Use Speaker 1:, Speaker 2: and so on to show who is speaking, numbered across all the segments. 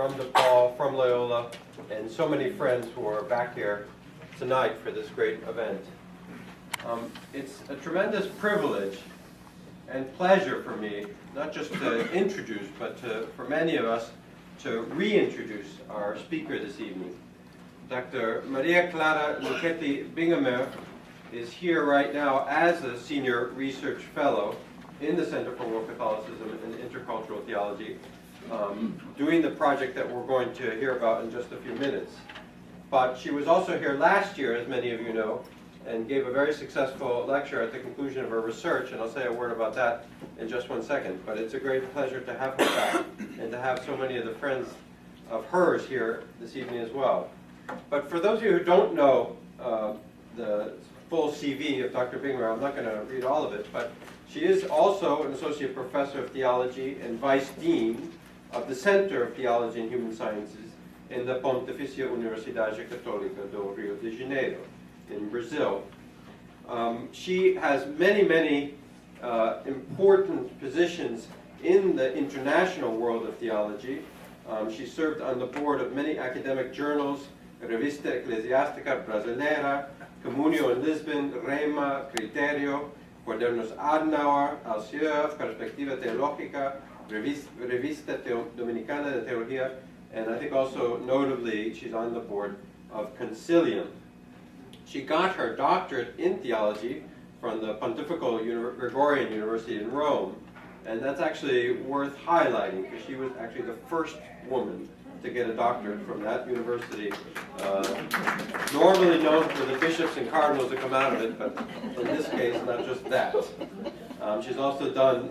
Speaker 1: from DePaul, from Loyola, and so many friends who are back here tonight for this great event. It's a tremendous privilege and pleasure for me, not just to introduce, but for many of us to reintroduce our speaker this evening. Dr. Maria Clara Luchetti-Bingamer is here right now as a senior research fellow in the Center for World Catholicism and Intercultural Theology, doing the project that we're going to hear about in just a few minutes. But she was also here last year, as many of you know, and gave a very successful lecture at the conclusion of her research, and I'll say a word about that in just one second. But it's a great pleasure to have her back and to have so many of the friends of hers here this evening as well. But for those of you who don't know the full CV of Dr. Bingamer, I'm not going to read all of it, but she is also an associate professor of theology and vice dean of the Center of Theology and Human Sciences in the Pontificia Universidade Católica do Rio de Janeiro in Brazil. She has many important positions in the international world of theology. She served on the board of many academic journals, Revista Eclesiástica Brasileira, Comunio in Lisbon, Rema, Criterio, Quadernos Adenauer, Alcieur, Perspectiva Teológica, Revista Dominicana de Teología, and I think also notably she's on the board of Concilium. She got her doctorate in theology from the Pontifical Gregorian University in Rome, and that's actually worth highlighting because she was actually the first woman to get a doctorate from that university. Normally known for the bishops and cardinals that come out of it, but in this case, not just that. She's also done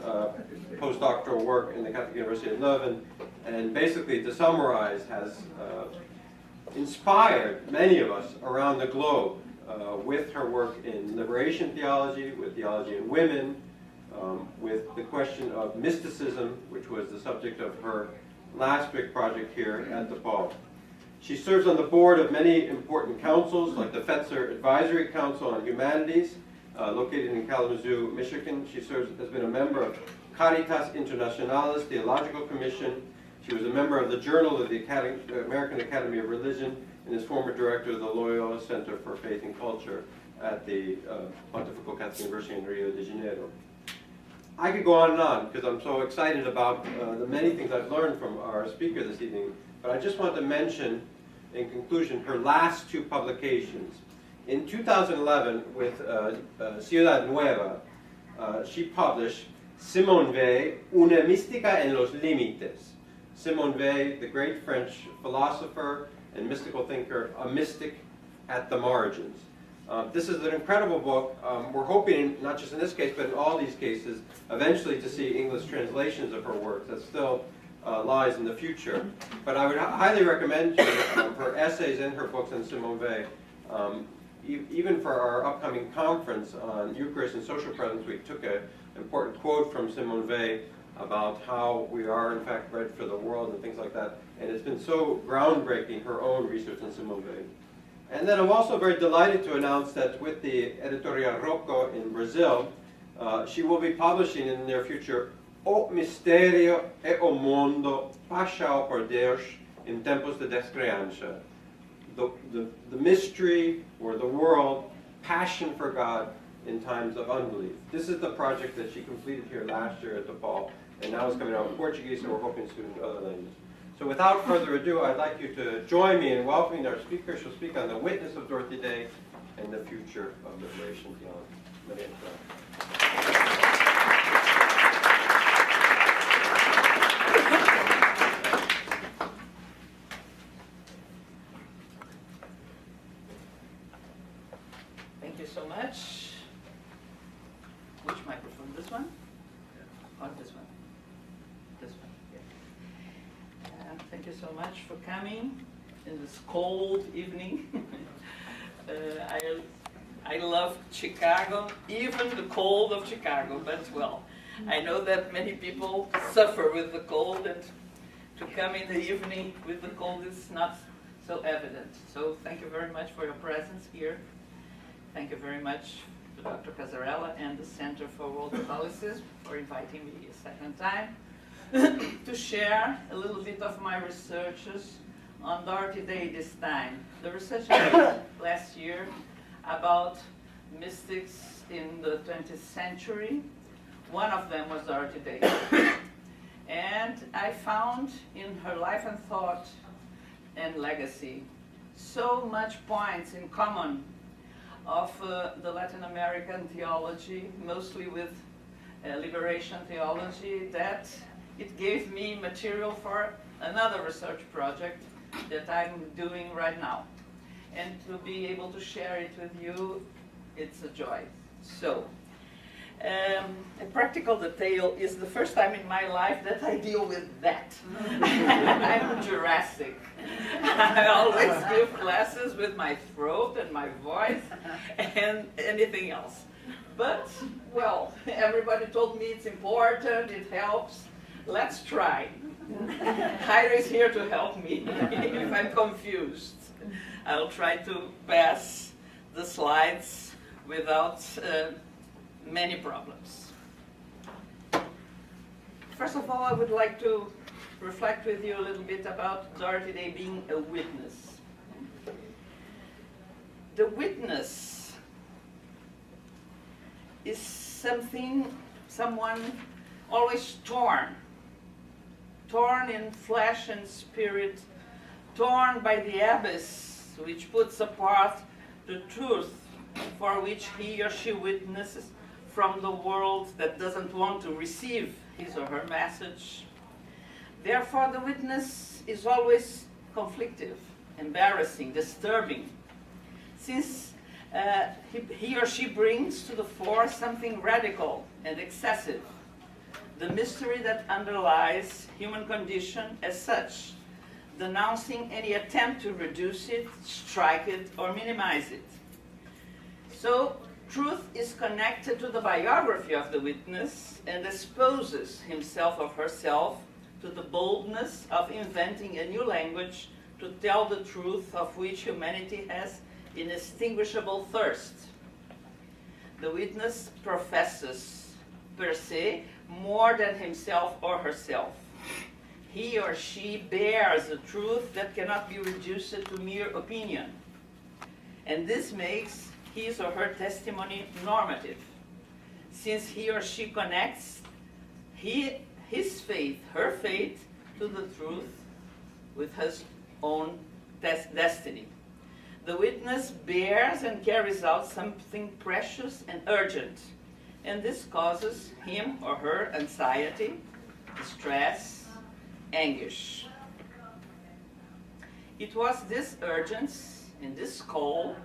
Speaker 1: postdoctoral work in the Catholic University of Leuven, and basically, to summarize, has inspired many of us around the globe with her work in liberation theology, with theology in women, with the question of mysticism, which was the subject of her last big project here at DePaul. She serves on the board of many important councils, like the Fetzer Advisory Council on Humanities, located in Kalamazoo, Michigan. She has been a member of Caritas Internationalis Theological Commission. She was a member of the Journal of the American Academy of Religion, and is former director of the Loyola Center for Faith and Culture at the Pontifical Catholic University in Rio de Janeiro. I could go on because I'm so excited about the many things I've learned from our speaker this evening, but I just want to mention, in conclusion, her last two publications. In 2011, with Ciudad Nueva, she published Simone Weil, Una Mística en los Límites. Simone Weil, the great French philosopher and mystical thinker, a mystic at the margins. This is an incredible book. We're hoping, not just in this case, but in all these cases, eventually to see English translations of her works. That still lies in the future. But I would highly recommend you her essays and her books on Simone Weil. Even for our upcoming conference on Eucharist and social presence, we took an important quote from Simone Weil about how we are, in fact, bred for the world and things like that. And it's been so groundbreaking, her own research on Simone Weil. And then I'm also very delighted to announce that with the Editorial Rocco in Brazil, she will be publishing in the near future O Mistério e o Mundo, Paixão por Deus em Tempos de Descrença. The mystery, or the world, passion for God in times of unbelief. This is the project that she completed here last year at DePaul, and now it's coming out in Portuguese, so we're hoping soon in other languages. So without further ado, I'd like you to join me in welcoming our speaker. She'll speak on the witness of Dorothy Day and the future of liberation theology. Maria Clara.
Speaker 2: Thank you so much. Which microphone? This one? Or this one? This one, yeah. Thank you so much for coming in this cold evening. I love Chicago, even the cold of Chicago, but well, I know that many people suffer with the cold, and to come in the evening with the cold is not so evident. So thank you very much for your presence here. Thank you very much to Dr. Casarella and the Center for World Catholicism for inviting me a second time. to share a little bit of my researches on Dorothy Day this time. The research I did last year about mystics in the 20th century. One of them was Dorothy Day. And I found in her life and thought and legacy so much points in common of the Latin American theology, mostly with liberation theology, that it gave me material for another research project that I'm doing right now. And to be able to share it with you, it's a joy. So, a practical detail is the first time in my life that I deal with that. I'm Jurassic. I always give classes with my throat and my voice and anything else. But, well, everybody told me it's important, it helps. Let's try. Jairo is here to help me if I'm confused. I'll try to pass the slides without many problems. First of all, I would like to reflect with you a little bit about Dorothy Day being a witness. The witness is someone always torn in flesh and spirit, torn by the abyss which puts apart the truth for which he or she witnesses from the world that doesn't want to receive his or her message. Therefore, the witness is always conflictive, embarrassing, disturbing, since he or she brings to the fore something radical and excessive, the mystery that underlies human condition as such, denouncing any attempt to reduce it, strike it, or minimize it. So, truth is connected to the biography of the witness and exposes himself or herself to the boldness of inventing a new language to tell the truth of which humanity has inextinguishable thirst. The witness professes, per se, more than himself or herself. He or she bears a truth that cannot be reduced to mere opinion. And this makes his or her testimony normative, since he or she connects his faith, her faith, to the truth with his own destiny. The witness bears and carries out something precious and urgent, and this causes him or her anxiety, distress, anguish. It was this urgence and this call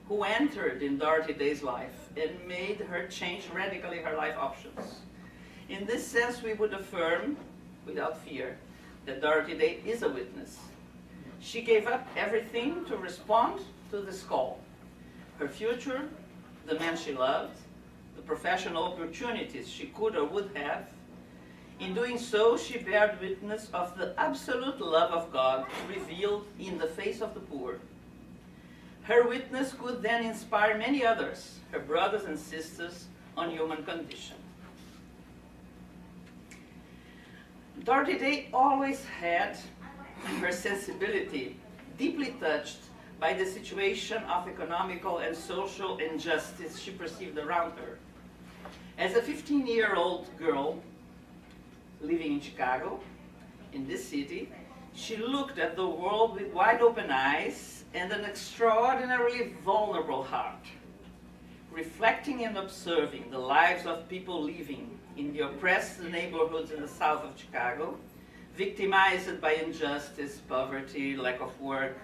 Speaker 2: who entered in Dorothy Day's life and made her change radically her life options. In this sense, we would affirm, without fear, that Dorothy Day is a witness. She gave up everything to respond to this call. Her future, the man she loved, the professional opportunities she could or would have. In doing so, she bared witness of the absolute love of God revealed in the face of the poor. Her witness could then inspire many others, her brothers and sisters, on human condition. Dorothy Day always had her sensibility deeply touched by the situation of economical and social injustice she perceived around her. As a 15-year-old girl living in Chicago, in this city, she looked at the world with wide open eyes and an extraordinarily vulnerable heart, reflecting and observing the lives of people living in the oppressed neighborhoods in the south of Chicago, victimized by injustice, poverty, lack of work.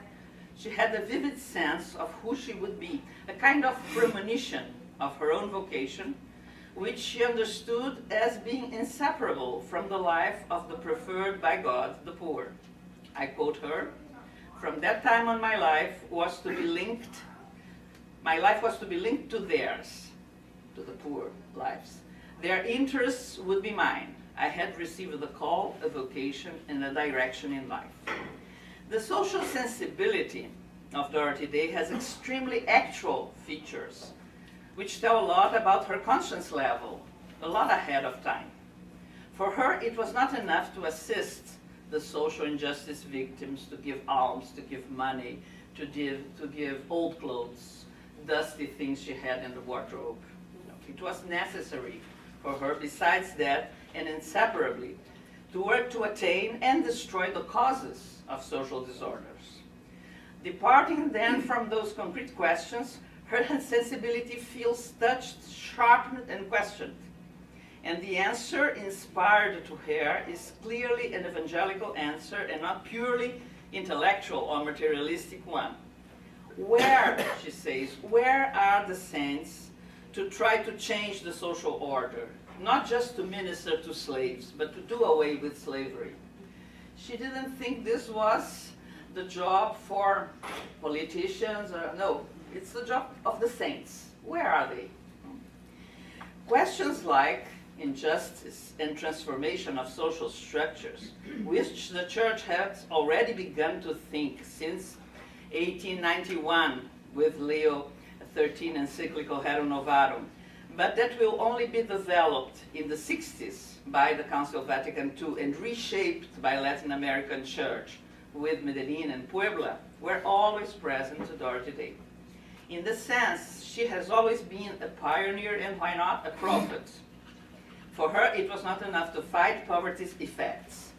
Speaker 2: She had a vivid sense of who she would be, a kind of premonition of her own vocation, which she understood as being inseparable from the life of the preferred by God, the poor. I quote her, "From that time on, my life was to be linked to theirs, to the poor lives. Their interests would be mine. I had received a call, a vocation, and a direction in life." The social sensibility of Dorothy Day has extremely actual features, which tell a lot about her conscience level, a lot ahead of time. For her, it was not enough to assist the social injustice victims, to give alms, to give money, to give old clothes, dusty things she had in the wardrobe. It was necessary for her, besides that, and inseparably, to work to attain and destroy the causes of social disorders. Departing then from those concrete questions, her sensibility feels touched, sharpened, and questioned. And the answer inspired to her is clearly an evangelical answer and not purely intellectual or materialistic one. Where, she says, where are the saints to try to change the social order? Not just to minister to slaves, but to do away with slavery. She didn't think this was the job for politicians. No, it's the job of the saints. Where are they? Questions like injustice and transformation of social structures, which the church has already begun to think since 1891 with Leo XIII encyclical Rerum Novarum, but that will only be developed in the 60s by the Council of Vatican II and reshaped by Latin American Church with Medellin and Puebla, were always present to Dorothy Day. In this sense, she has always been a pioneer and, why not, a prophet. For her, it was not enough to fight poverty's effects.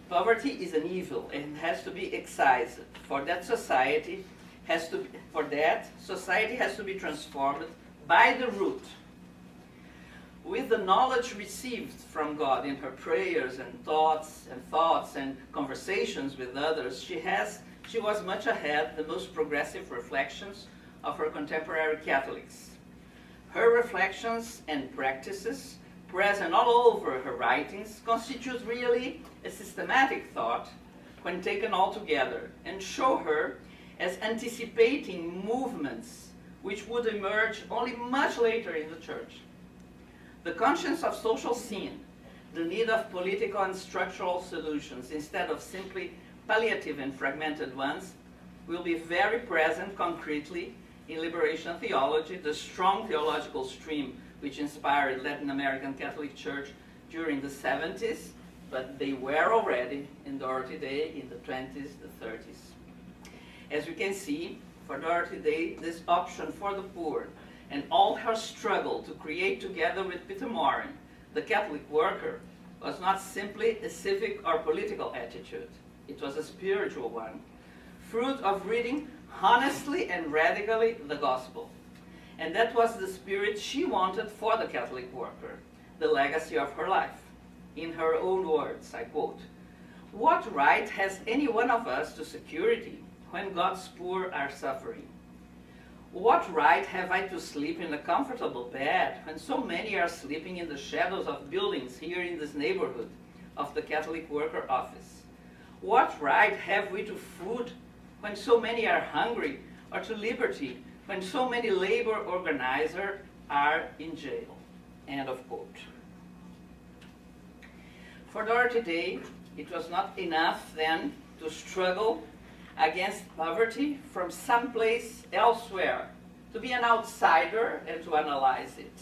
Speaker 2: Poverty is an evil and has to be excised. For that, society has to be transformed by the root. With the knowledge received from God in her prayers and thoughts and conversations with others, she was much ahead the most progressive reflections of her contemporary Catholics. Her reflections and practices, present all over her writings, constitute really a systematic thought when taken all together, and show her as anticipating movements which would emerge only much later in the Church. The conscience of social sin, the need of political and structural solutions instead of simply palliative and fragmented ones, will be very present concretely in liberation theology, the strong theological stream which inspired Latin American Catholic Church during the 70s, but they were already in Dorothy Day in the 20s, the 30s. As we can see, for Dorothy Day, this option for the poor and all her struggle to create together with Peter Morin, the Catholic worker, was not simply a civic or political attitude. It was a spiritual one, fruit of reading honestly and radically the gospel. And that was the spirit she wanted for the Catholic worker, the legacy of her life. In her own words, I quote, "What right has any one of us to security when God's poor are suffering? What right have I to sleep in a comfortable bed when so many are sleeping in the shadows of buildings here in this neighborhood of the Catholic Worker Office? What right have we to food when so many are hungry, or to liberty when so many labor organizers are in jail?" End of quote. For Dorothy Day, it was not enough then to struggle against poverty from someplace elsewhere, to be an outsider and to analyze it.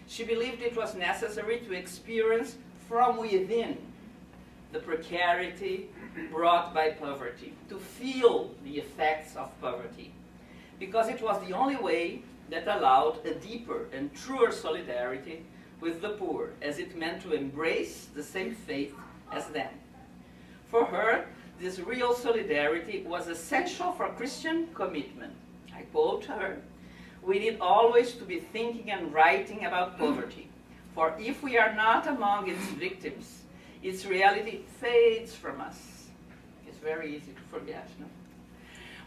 Speaker 2: She believed it was necessary to experience from within the precarity brought by poverty, to feel the effects of poverty, because it was the only way that allowed a deeper and truer solidarity with the poor, as it meant to embrace the same faith as them. For her, this real solidarity was essential for Christian commitment. I quote her, "We need always to be thinking and writing about poverty, for if we are not among its victims, its reality fades from us." It's very easy to forget, no?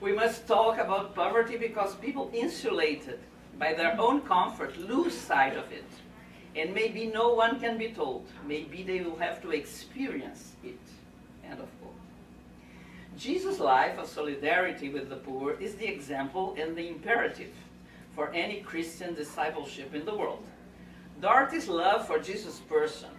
Speaker 2: We must talk about poverty because people insulated by their own comfort lose sight of it. And maybe no one can be told. Maybe they will have to experience it. End of quote. Jesus' life of solidarity with the poor is the example and the imperative for any Christian discipleship in the world. Dorothy's love for Jesus' person,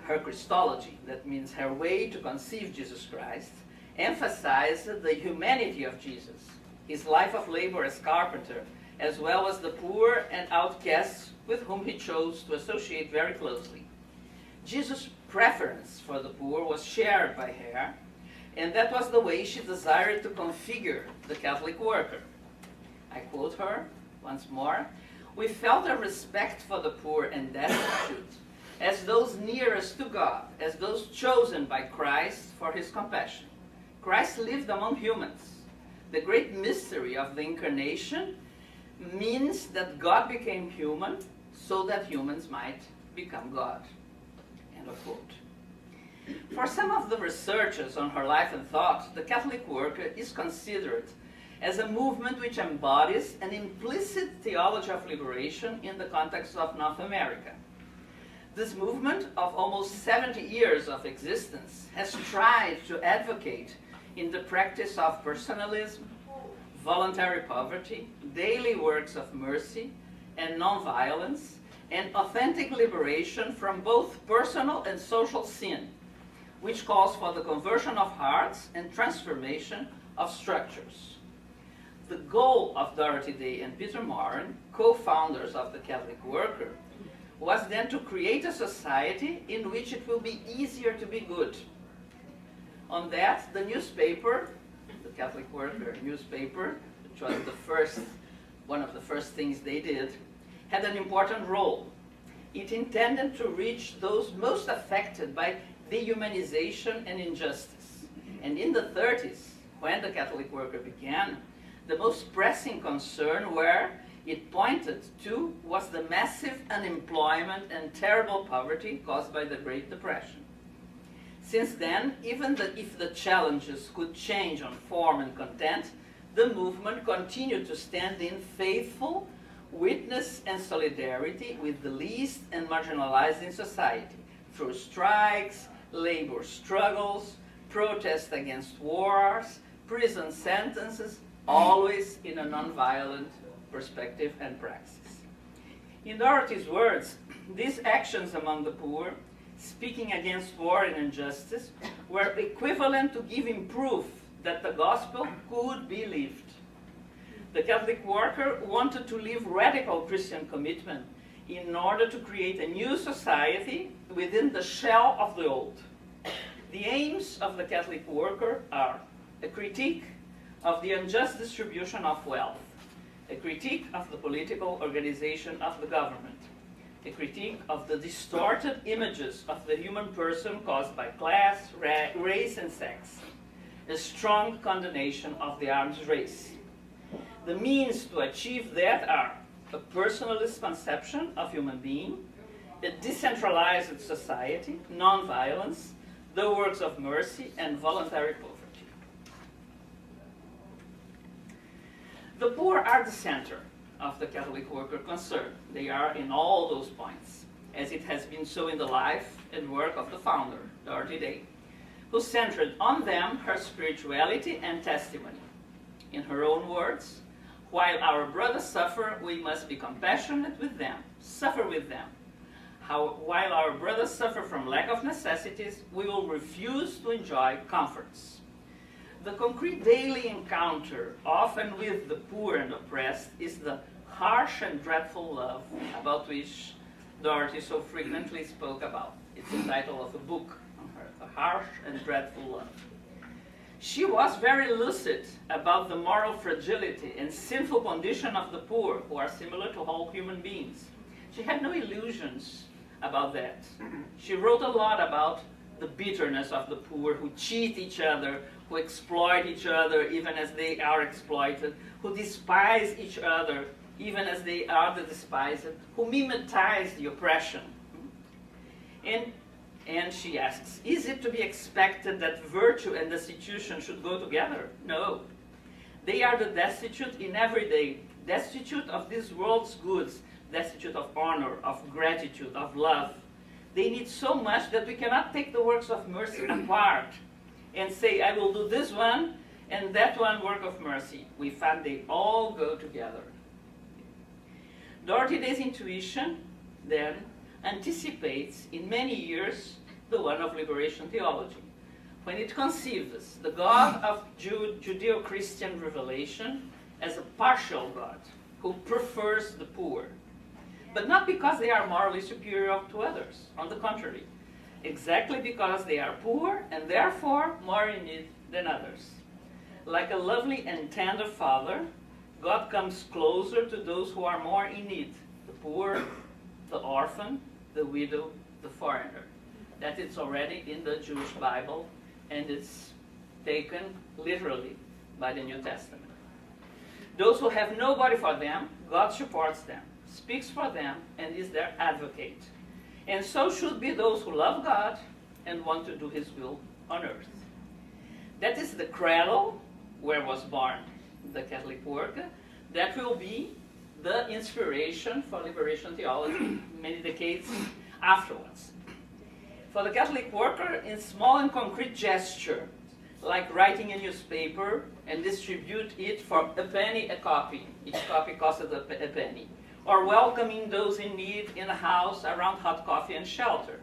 Speaker 2: her Christology, that means her way to conceive Jesus Christ, emphasized the humanity of Jesus, his life of labor as carpenter, as well as the poor and outcasts with whom he chose to associate very closely. Jesus' preference for the poor was shared by her, and that was the way she desired to configure the Catholic worker. I quote her once more, "We felt a respect for the poor and destitute, as those nearest to God, as those chosen by Christ for his compassion. Christ lived among humans. The great mystery of the incarnation means that God became human so that humans might become God." End of quote. For some of the researchers on her life and thought, the Catholic worker is considered as a movement which embodies an implicit theology of liberation in the context of North America. This movement of almost 70 years of existence has tried to advocate in the practice of personalism, voluntary poverty, daily works of mercy, and nonviolence, and authentic liberation from both personal and social sin, which calls for the conversion of hearts and transformation of structures. The goal of Dorothy Day and Peter Moran, co-founders of the Catholic Worker, was then to create a society in which it will be easier to be good. On that, the newspaper, the Catholic Worker newspaper, which was one of the first things they did, had an important role. It intended to reach those most affected by dehumanization and injustice. And in the 30s, when the Catholic Worker began, the most pressing concern where it pointed to was the massive unemployment and terrible poverty caused by the Great Depression. Since then, even if the challenges could change on form and content, the movement continued to stand in faithful witness and solidarity with the least and marginalized in society, through strikes, labor struggles, protests against wars, prison sentences, always in a nonviolent perspective and praxis. In Dorothy's words, these actions among the poor, speaking against war and injustice, were equivalent to giving proof that the gospel could be lived. The Catholic Worker wanted to live radical Christian commitment in order to create a new society within the shell of the old. The aims of the Catholic Worker are a critique of the unjust distribution of wealth, a critique of the political organization of the government, a critique of the distorted images of the human person caused by class, race, and sex, a strong condemnation of the arms race. The means to achieve that are a personalist conception of human being, a decentralized society, non-violence, the works of mercy, and voluntary poverty. The poor are the center of the Catholic Worker concern. They are in all those points, as it has been so in the life and work of the founder, Dorothy Day, who centered on them her spirituality and testimony. In her own words, "While our brothers suffer, we must be compassionate with them, suffer with them. While our brothers suffer from lack of necessities, we will refuse to enjoy comforts." The concrete daily encounter, often with the poor and oppressed, is the harsh and dreadful love about which Dorothy so frequently spoke about. It's the title of a book on her, A Harsh and Dreadful Love. She was very lucid about the moral fragility and sinful condition of the poor, who are similar to all human beings. She had no illusions about that. She wrote a lot about the bitterness of the poor, who cheat each other, who exploit each other even as they are exploited, who despise each other even as they are the despised, who mimetize the oppression. And she asks, is it to be expected that virtue and destitution should go together? No. They are the destitute in every day, destitute of this world's goods, destitute of honor, of gratitude, of love. They need so much that we cannot take the works of mercy apart and say, I will do this one and that one work of mercy. We find they all go together. Dorothy Day's intuition, then, anticipates in many years the one of liberation theology, when it conceives the God of Judeo-Christian revelation as a partial God who prefers the poor, but not because they are morally superior to others. On the contrary, exactly because they are poor and therefore more in need than others. Like a lovely and tender father, God comes closer to those who are more in need, the poor, the orphan, the widow, the foreigner. That it's already in the Jewish Bible, and it's taken literally by the New Testament. Those who have nobody for them, God supports them, speaks for them, and is their advocate. And so should be those who love God and want to do His will on earth. That is the cradle where was born the Catholic work. That will be the inspiration for liberation theology many decades afterwards. For the Catholic worker, in small and concrete gesture, like writing a newspaper and distribute it for a penny a copy. Each copy costed a penny. Or welcoming those in need in a house around hot coffee and shelter.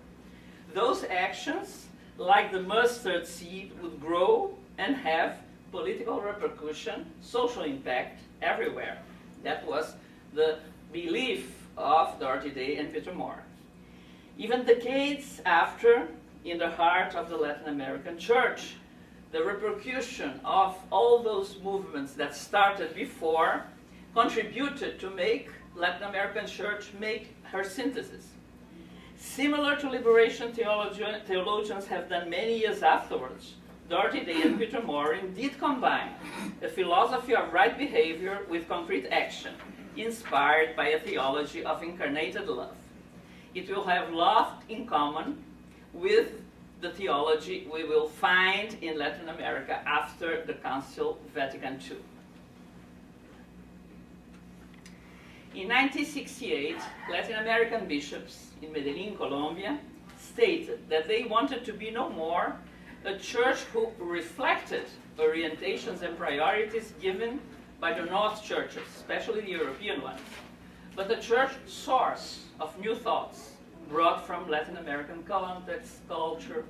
Speaker 2: Those actions, like the mustard seed, would grow and have political repercussion, social impact everywhere. That was the belief of Dorothy Day and Peter Moore. Even decades after, in the heart of the Latin American church, the repercussion of all those movements that started before contributed to make Latin American church make her synthesis. Similar to liberation theologians have done many years afterwards, Dorothy Day and Peter Moore did combine a philosophy of right behavior with concrete action, inspired by a theology of incarnated love. It will have love in common with the theology we will find in Latin America after the Council Vatican II. In 1968, Latin American bishops in Medellin, Colombia, stated that they wanted to be no more a church who reflected orientations and priorities given by the North churches, especially the European ones, but a church source of new thoughts brought from Latin American context, culture.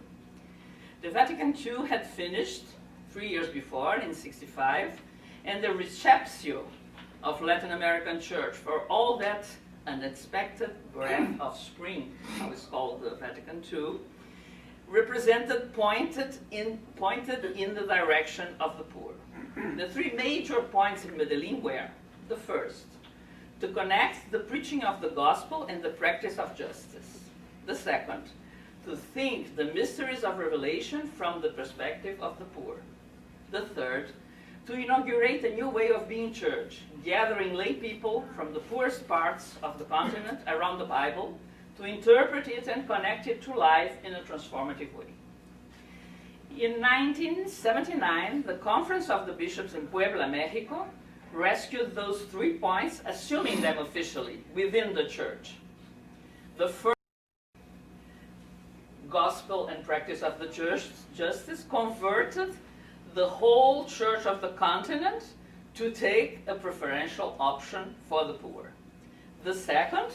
Speaker 2: The Vatican II had finished 3 years before, in 1965, and the receptio of Latin American church for all that unexpected breath of spring, how it's called the Vatican II, pointed in the direction of the poor. The three major points in Medellin were: the first, to connect the preaching of the gospel and the practice of justice. The second, to think the mysteries of revelation from the perspective of the poor. The third, to inaugurate a new way of being church, gathering lay people from the poorest parts of the continent around the Bible to interpret it and connect it to life in a transformative way. In 1979, the Conference of the Bishops in Puebla, Mexico, rescued those 3 points, assuming them officially within the church. The first, gospel and practice of the church justice, converted the whole church of the continent to take a preferential option for the poor. The second,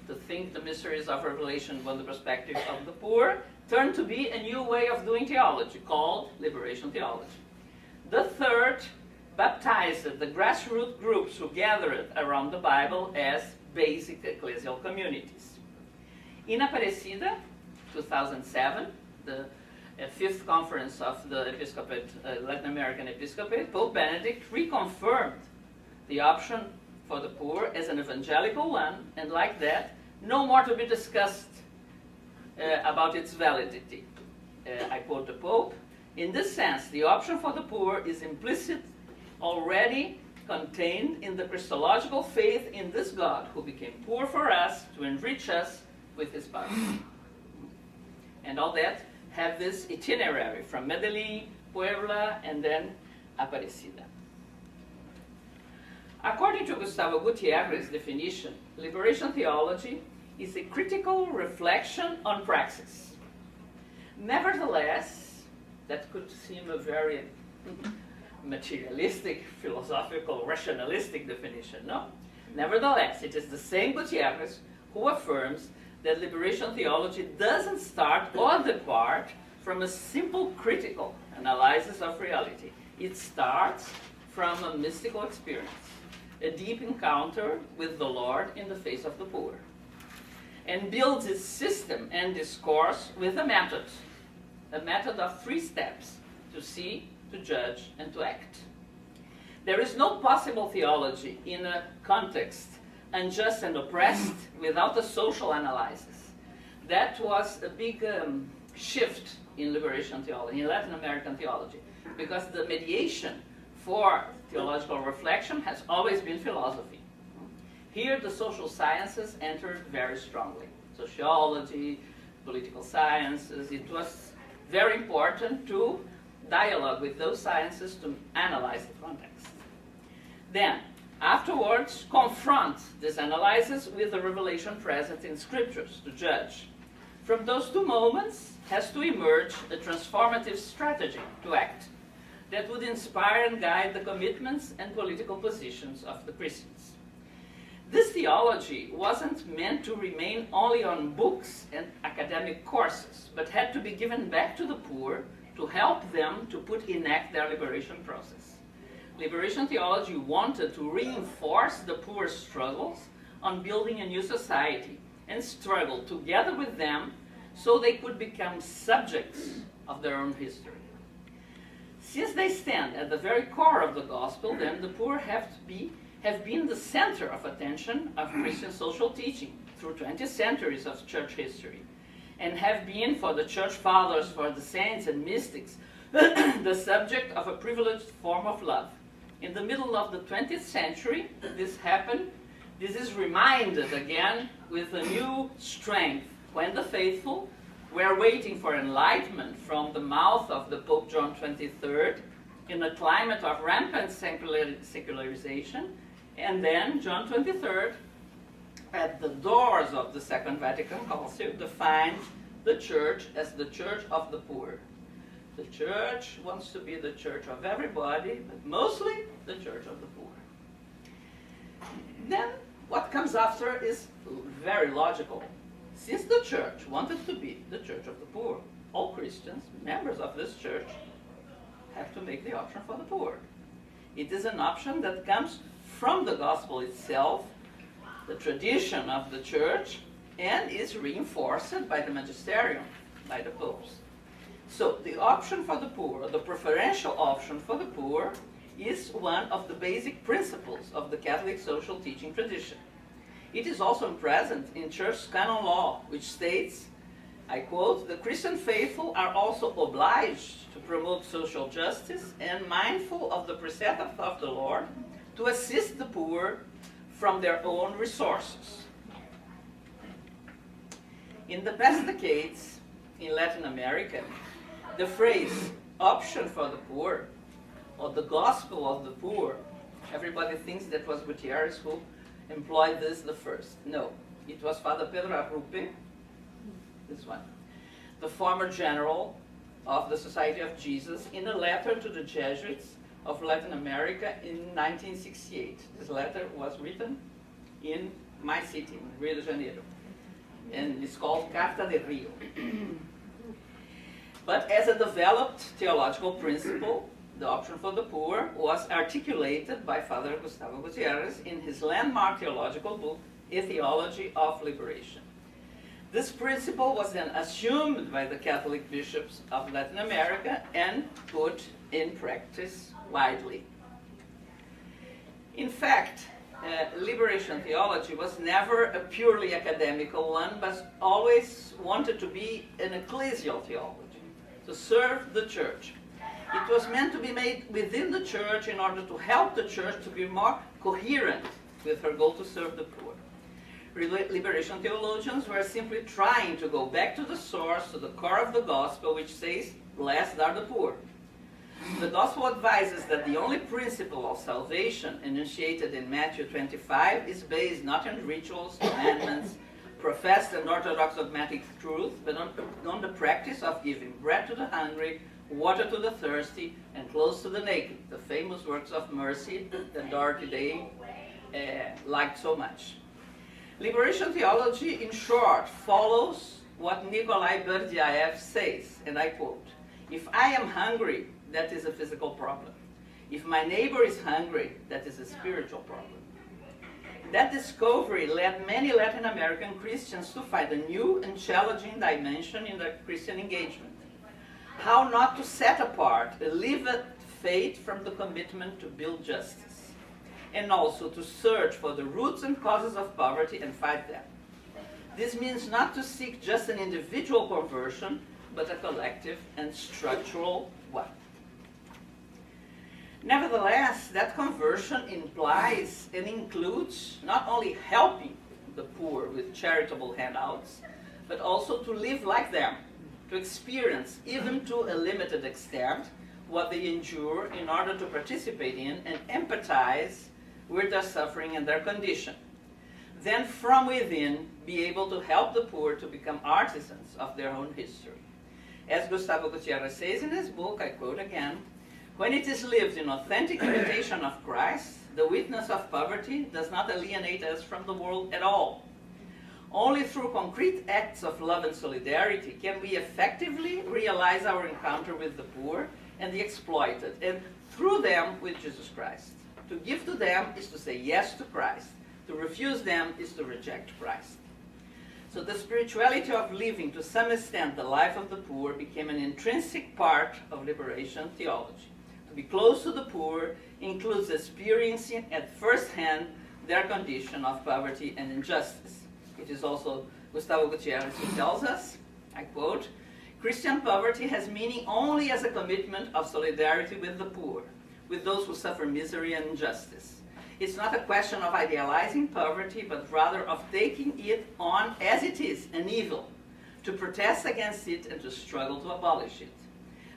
Speaker 2: to think the mysteries of revelation from the perspective of the poor, turned to be a new way of doing theology called liberation theology. The third baptized the grassroots groups who gathered around the Bible as basic ecclesial communities. In Aparecida, 2007, the fifth conference of the Episcopate, Latin American Episcopate, Pope Benedict reconfirmed the option for the poor as an evangelical one, and like that, no more to be discussed about its validity. I quote the Pope: "In this sense, the option for the poor is implicit, already contained in the Christological faith in this God who became poor for us to enrich us with his power." And all that have this itinerary from Medellin, Puebla, and then Aparecida. According to Gustavo Gutierrez's definition, liberation theology is a critical reflection on praxis. Nevertheless, that could seem a very materialistic, philosophical, rationalistic definition, no? Nevertheless, it is the same Gutierrez who affirms that liberation theology doesn't start or depart from a simple critical analysis of reality. It starts from a mystical experience, a deep encounter with the Lord in the face of the poor. and builds its system and discourse with a method of 3 steps: to see, to judge, and to act. There is no possible theology in a context unjust and oppressed without a social analysis. That was a big shift in liberation theology, in Latin American theology, because the mediation for theological reflection has always been philosophy. Here the social sciences entered very strongly. Sociology, political sciences, it was very important to dialogue with those sciences to analyze the context. Then, afterwards, confront this analysis with the revelation present in scriptures to judge. From those 2 moments has to emerge a transformative strategy to act that would inspire and guide the commitments and political positions of the Christians. This theology wasn't meant to remain only on books and academic courses, but had to be given back to the poor to help them to put in act their liberation process. Liberation theology wanted to reinforce the poor's struggles on building a new society and struggle together with them so they could become subjects of their own history. Since they stand at the very core of the gospel, then the poor have been the center of attention of Christian social teaching through 20 centuries of church history, and have been, for the church fathers, for the saints and mystics, the subject of a privileged form of love. In the middle of the 20th century, this happened. This is reminded again with a new strength when the faithful were waiting for enlightenment from the mouth of the Pope John XXIII in a climate of rampant secularization, and then John XXIII, at the doors of the Second Vatican Council, defined the church as the church of the poor. The church wants to be the church of everybody, but mostly the church of the poor. Then what comes after is very logical. Since the church wanted to be the church of the poor, all Christians, members of this church, have to make the option for the poor. It is an option that comes from the gospel itself, the tradition of the church, and is reinforced by the magisterium, by the popes. So the option for the poor, the preferential option for the poor, is one of the basic principles of the Catholic social teaching tradition. It is also present in church canon law, which states, I quote, "The Christian faithful are also obliged to promote social justice and mindful of the precept of the Lord to assist the poor from their own resources." In the past decades in Latin America, the phrase option for the poor or the gospel of the poor, everybody thinks that was Gutierrez who employed this the first. No, it was Father Pedro Arrupe, this one, the former general of the Society of Jesus, in a letter to the Jesuits of Latin America in 1968. This letter was written in my city, Rio de Janeiro, and it's called Carta de Rio. But as a developed theological principle, the option for the poor was articulated by Father Gustavo Gutierrez in his landmark theological book, A Theology of Liberation. This principle was then assumed by the Catholic bishops of Latin America and put in practice widely. In fact, liberation theology was never a purely academical one, but always wanted to be an ecclesial theology, to serve the church. It was meant to be made within the church in order to help the church to be more coherent with her goal to serve the poor. Liberation theologians were simply trying to go back to the source, to the core of the gospel, which says, "Blessed are the poor." The gospel advises that the only principle of salvation enunciated in Matthew 25 is based not on rituals, commandments, professed and orthodox dogmatic truth, but on the practice of giving bread to the hungry, water to the thirsty, and clothes to the naked, the famous works of mercy that Dorothy liked so much. Liberation theology, in short, follows what Nikolai Berdyaev says, and I quote, "If I am hungry, that is a physical problem. If my neighbor is hungry, that is a spiritual problem." That discovery led many Latin American Christians to find a new and challenging dimension in their Christian engagement. How not to set apart a lived faith from the commitment to build justice, and also to search for the roots and causes of poverty and fight them. This means not to seek just an individual conversion, but a collective and structural one. Nevertheless, that conversion implies and includes not only helping the poor with charitable handouts, but also to live like them, to experience, even to a limited extent, what they endure in order to participate in and empathize with their suffering and their condition. Then from within, be able to help the poor to become artisans of their own history. As Gustavo Gutierrez says in his book, I quote again, "When it is lived in authentic imitation of Christ, the witness of poverty does not alienate us from the world at all. Only through concrete acts of love and solidarity can we effectively realize our encounter with the poor and the exploited, and through them with Jesus Christ. To give to them is to say yes to Christ. To refuse them is to reject Christ." So the spirituality of living to some extent the life of the poor became an intrinsic part of liberation theology. To be close to the poor includes experiencing at first hand their condition of poverty and injustice. It is also Gustavo Gutierrez who tells us, I quote, "Christian poverty has meaning only as a commitment of solidarity with the poor, with those who suffer misery and injustice. It's not a question of idealizing poverty, but rather of taking it on as it is, an evil, to protest against it and to struggle to abolish it.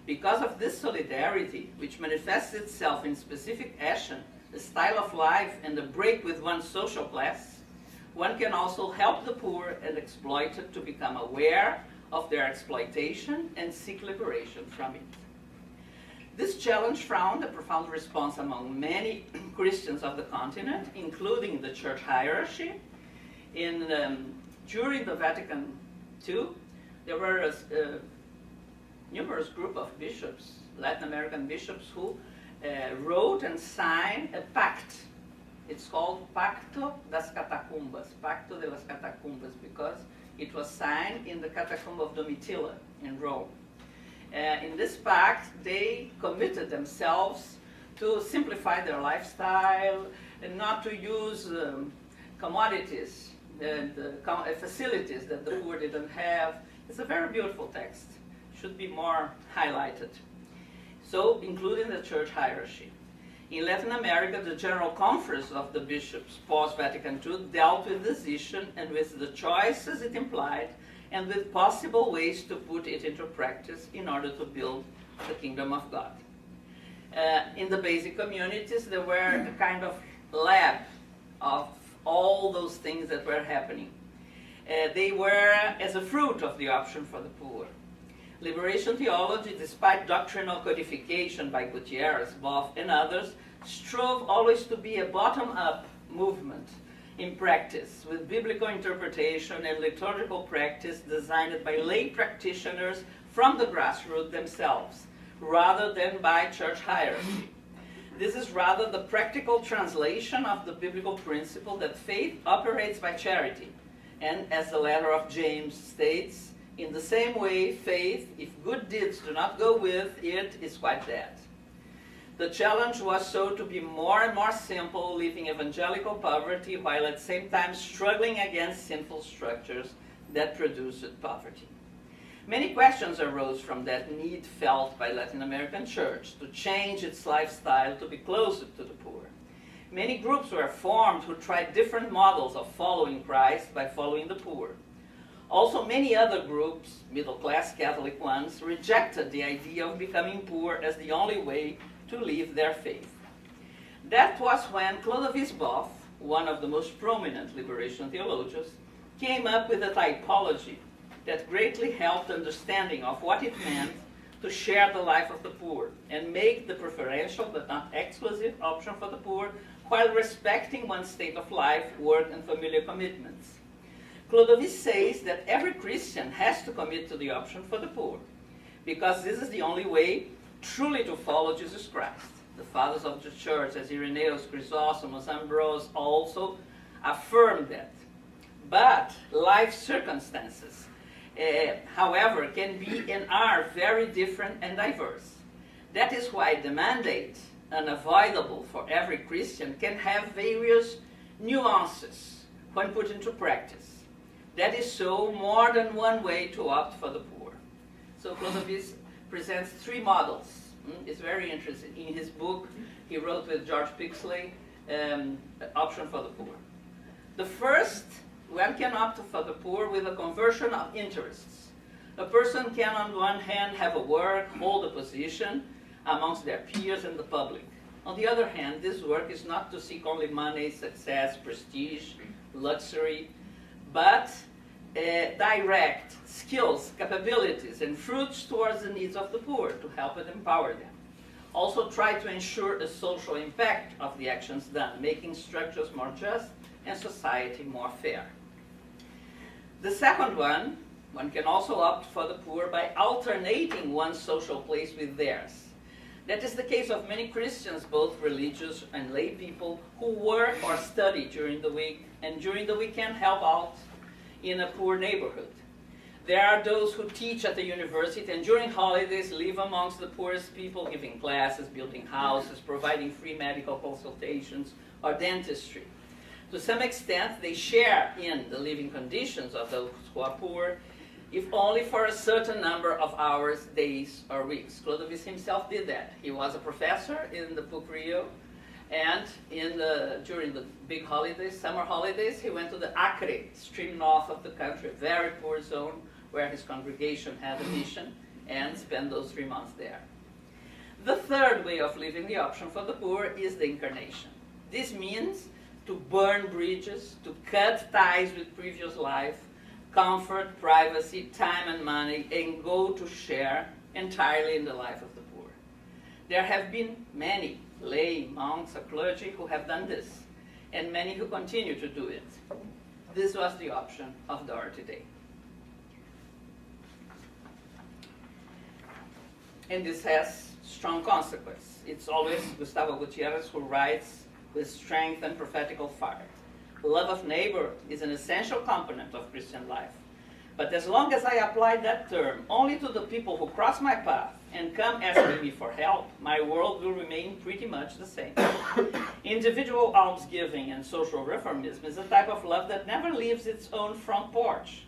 Speaker 2: Because of this solidarity, which manifests itself in specific action, a style of life, and a break with one's social class, one can also help the poor and exploited to become aware of their exploitation and seek liberation from it." This challenge found a profound response among many Christians of the continent, including the church hierarchy. During the Vatican II, there were a numerous group of bishops, Latin American bishops, who wrote and signed a pact. It's called Pacto das Catacumbas, Pacto de las Catacumbas, because it was signed in the catacomb of Domitilla in Rome. In this pact, they committed themselves to simplify their lifestyle and not to use commodities and facilities that the poor didn't have. It's a very beautiful text. Should be more highlighted. So, including the church hierarchy. In Latin America, the General Conference of the Bishops post-Vatican II dealt with this issue and with the choices it implied and with possible ways to put it into practice in order to build the kingdom of God. In the basic communities, there were a kind of lab of all those things that were happening. They were as a fruit of the option for the poor. Liberation theology, despite doctrinal codification by Gutierrez, Boff, and others, strove always to be a bottom-up movement in practice, with biblical interpretation and liturgical practice designed by lay practitioners from the grassroots themselves, rather than by church hierarchy. This is rather the practical translation of the biblical principle that faith operates by charity, and as the letter of James states, in the same way, faith, if good deeds do not go with it, is quite dead. The challenge was so to be more and more simple, living evangelical poverty, while at the same time struggling against sinful structures that produced poverty. Many questions arose from that need felt by Latin American church to change its lifestyle to be closer to the poor. Many groups were formed who tried different models of following Christ by following the poor. Also, many other groups, middle-class Catholic ones, rejected the idea of becoming poor as the only way to live their faith. That was when Clodovis Boff, one of the most prominent liberation theologians, came up with a typology that greatly helped understanding of what it meant to share the life of the poor and make the preferential but not exclusive option for the poor while respecting one's state of life, work, and familiar commitments. Clodovis says that every Christian has to commit to the option for the poor, because this is the only way truly to follow Jesus Christ. The fathers of the church, as Irenaeus, Chrysostom, Ambrose, also affirm that. But life circumstances, however, can be and are very different and diverse. That is why the mandate, unavoidable for every Christian, can have various nuances when put into practice. That is so more than one way to opt for the poor. So Clodovis presents three models. It's very interesting. In his book, he wrote with George Pixley, Option for the Poor. The first, one can opt for the poor with a conversion of interests. A person can on one hand have a work, hold a position amongst their peers and the public. On the other hand, this work is not to seek only money, success, prestige, luxury, but direct skills, capabilities, and fruits towards the needs of the poor to help and empower them. Also try to ensure a social impact of the actions done, making structures more just and society more fair. The second one can also opt for the poor by alternating one's social place with theirs. That is the case of many Christians, both religious and lay people, who work or study during the week and during the weekend help out in a poor neighborhood. There are those who teach at the university and during holidays live amongst the poorest people, giving classes, building houses, providing free medical consultations or dentistry. To some extent, they share in the living conditions of those who are poor, if only for a certain number of hours, days, or weeks. Clodovis himself did that. He was a professor in the PUC Rio, and during the big holidays, summer holidays, he went to the Acre, extreme north of the country, a very poor zone, where his congregation had a mission, and spent those 3 months there. The third way of living, the option for the poor, is the incarnation. This means to burn bridges, to cut ties with previous life, comfort, privacy, time and money, and go to share entirely in the life of the poor. There have been many lay, monks, or clergy who have done this, and many who continue to do it. This was the option of Dorothy Day. And this has strong consequence. It's always Gustavo Gutierrez who writes with strength and prophetical fire. Love of neighbor is an essential component of Christian life. But as long as I apply that term only to the people who cross my path and come asking me for help, my world will remain pretty much the same. Individual almsgiving and social reformism is a type of love that never leaves its own front porch.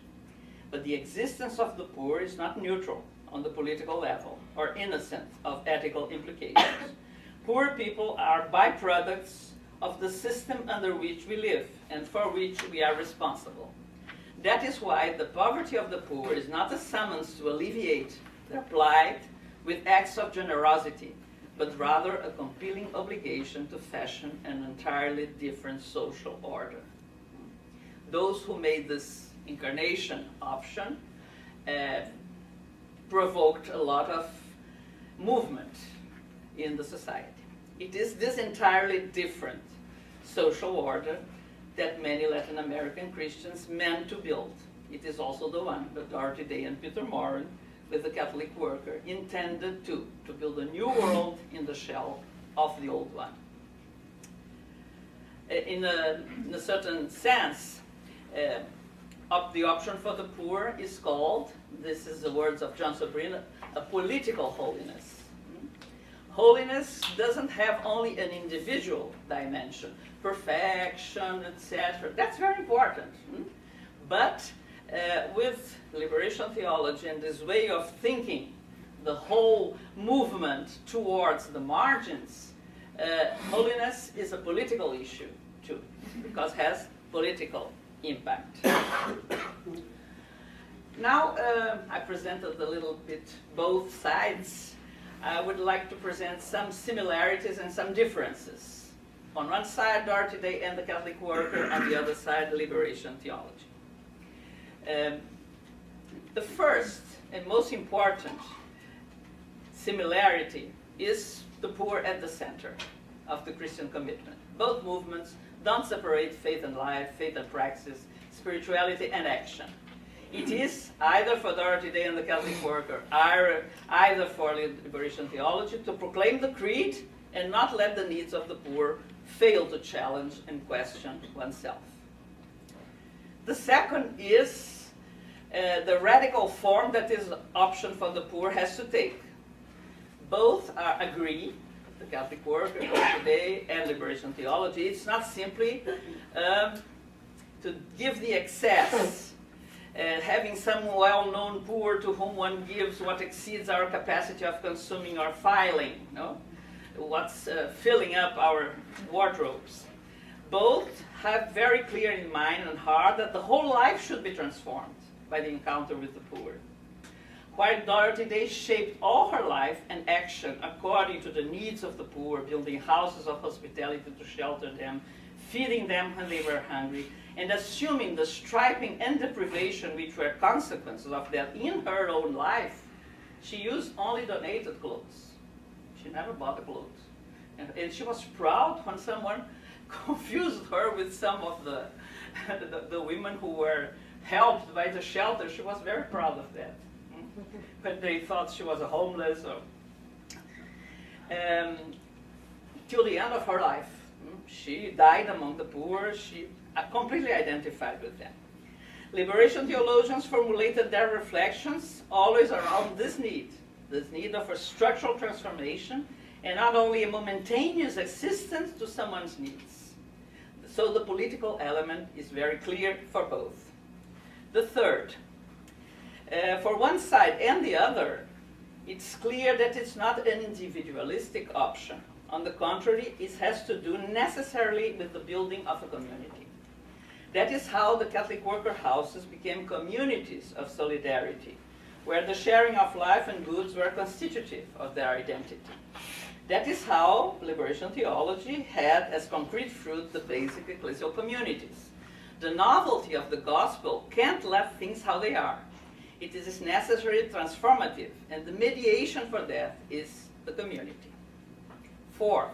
Speaker 2: But the existence of the poor is not neutral on the political level or innocent of ethical implications. Poor people are byproducts of the system under which we live and for which we are responsible. That is why the poverty of the poor is not a summons to alleviate their plight with acts of generosity, but rather a compelling obligation to fashion an entirely different social order. Those who made this incarnation option provoked a lot of movement in the society. It is this entirely different social order that many Latin American Christians meant to build. It is also the one that Dorothy Day and Peter Moran, with the Catholic worker, intended to build a new world in the shell of the old one. In a certain sense, the option for the poor is called, this is the words of John Sobrino, a political holiness. Holiness doesn't have only an individual dimension, perfection, etc. That's very important. But with liberation theology and this way of thinking, the whole movement towards the margins, holiness is a political issue too, because it has political impact. Now, I presented a little bit both sides. I would like to present some similarities and some differences. On one side, Dorothy Day and the Catholic worker, on the other side, liberation theology. The first and most important similarity is the poor at the center of the Christian commitment. Both movements don't separate faith and life, faith and praxis, spirituality and action. It is either for Dorothy Day and the Catholic worker, either for liberation theology, to proclaim the creed and not let the needs of the poor fail to challenge and question oneself. The second is the radical form that this option for the poor has to take. Both agree, the Catholic worker today and liberation theology. It's not simply to give the excess, having some well-known poor to whom one gives what exceeds our capacity of consuming or filing, no? What's filling up our wardrobes. Both have very clear in mind and heart that the whole life should be transformed by the encounter with the poor. While Dorothy Day shaped all her life and action according to the needs of the poor, building houses of hospitality to shelter them, feeding them when they were hungry, and assuming the striping and deprivation which were consequences of that in her own life, she used only donated clothes. She never bought the clothes. And she was proud when someone confused her with some of the women who were helped by the shelter. She was very proud of that. But they thought she was a homeless. Till the end of her life, she died among the poor. She completely identified with them. Liberation theologians formulated their reflections always around this need of a structural transformation, and not only a momentaneous assistance to someone's needs. So the political element is very clear for both. The third, for one side and the other, it's clear that it's not an individualistic option. On the contrary, it has to do necessarily with the building of a community. That is how the Catholic worker houses became communities of solidarity, where the sharing of life and goods were constitutive of their identity. That is how liberation theology had as concrete fruit the basic ecclesial communities. The novelty of the gospel can't left things how they are. It is necessarily transformative, and the mediation for that is the community. Fourth,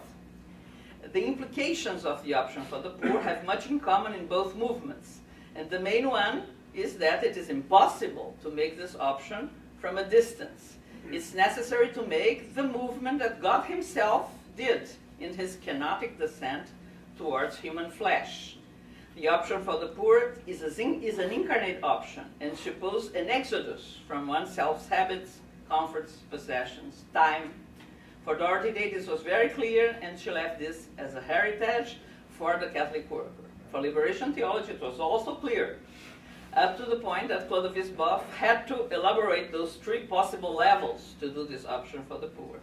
Speaker 2: the implications of the option for the poor have much in common in both movements, and the main one is that it is impossible to make this option from a distance. It's necessary to make the movement that God himself did in his kenotic descent towards human flesh. The option for the poor is an incarnate option and supposes an exodus from oneself's habits, comforts, possessions, time. For Dorothy Day, this was very clear, and she left this as a heritage for the Catholic worker. For liberation theology, it was also clear, up to the point that Clovis Boff had to elaborate those three possible levels to do this option for the poor.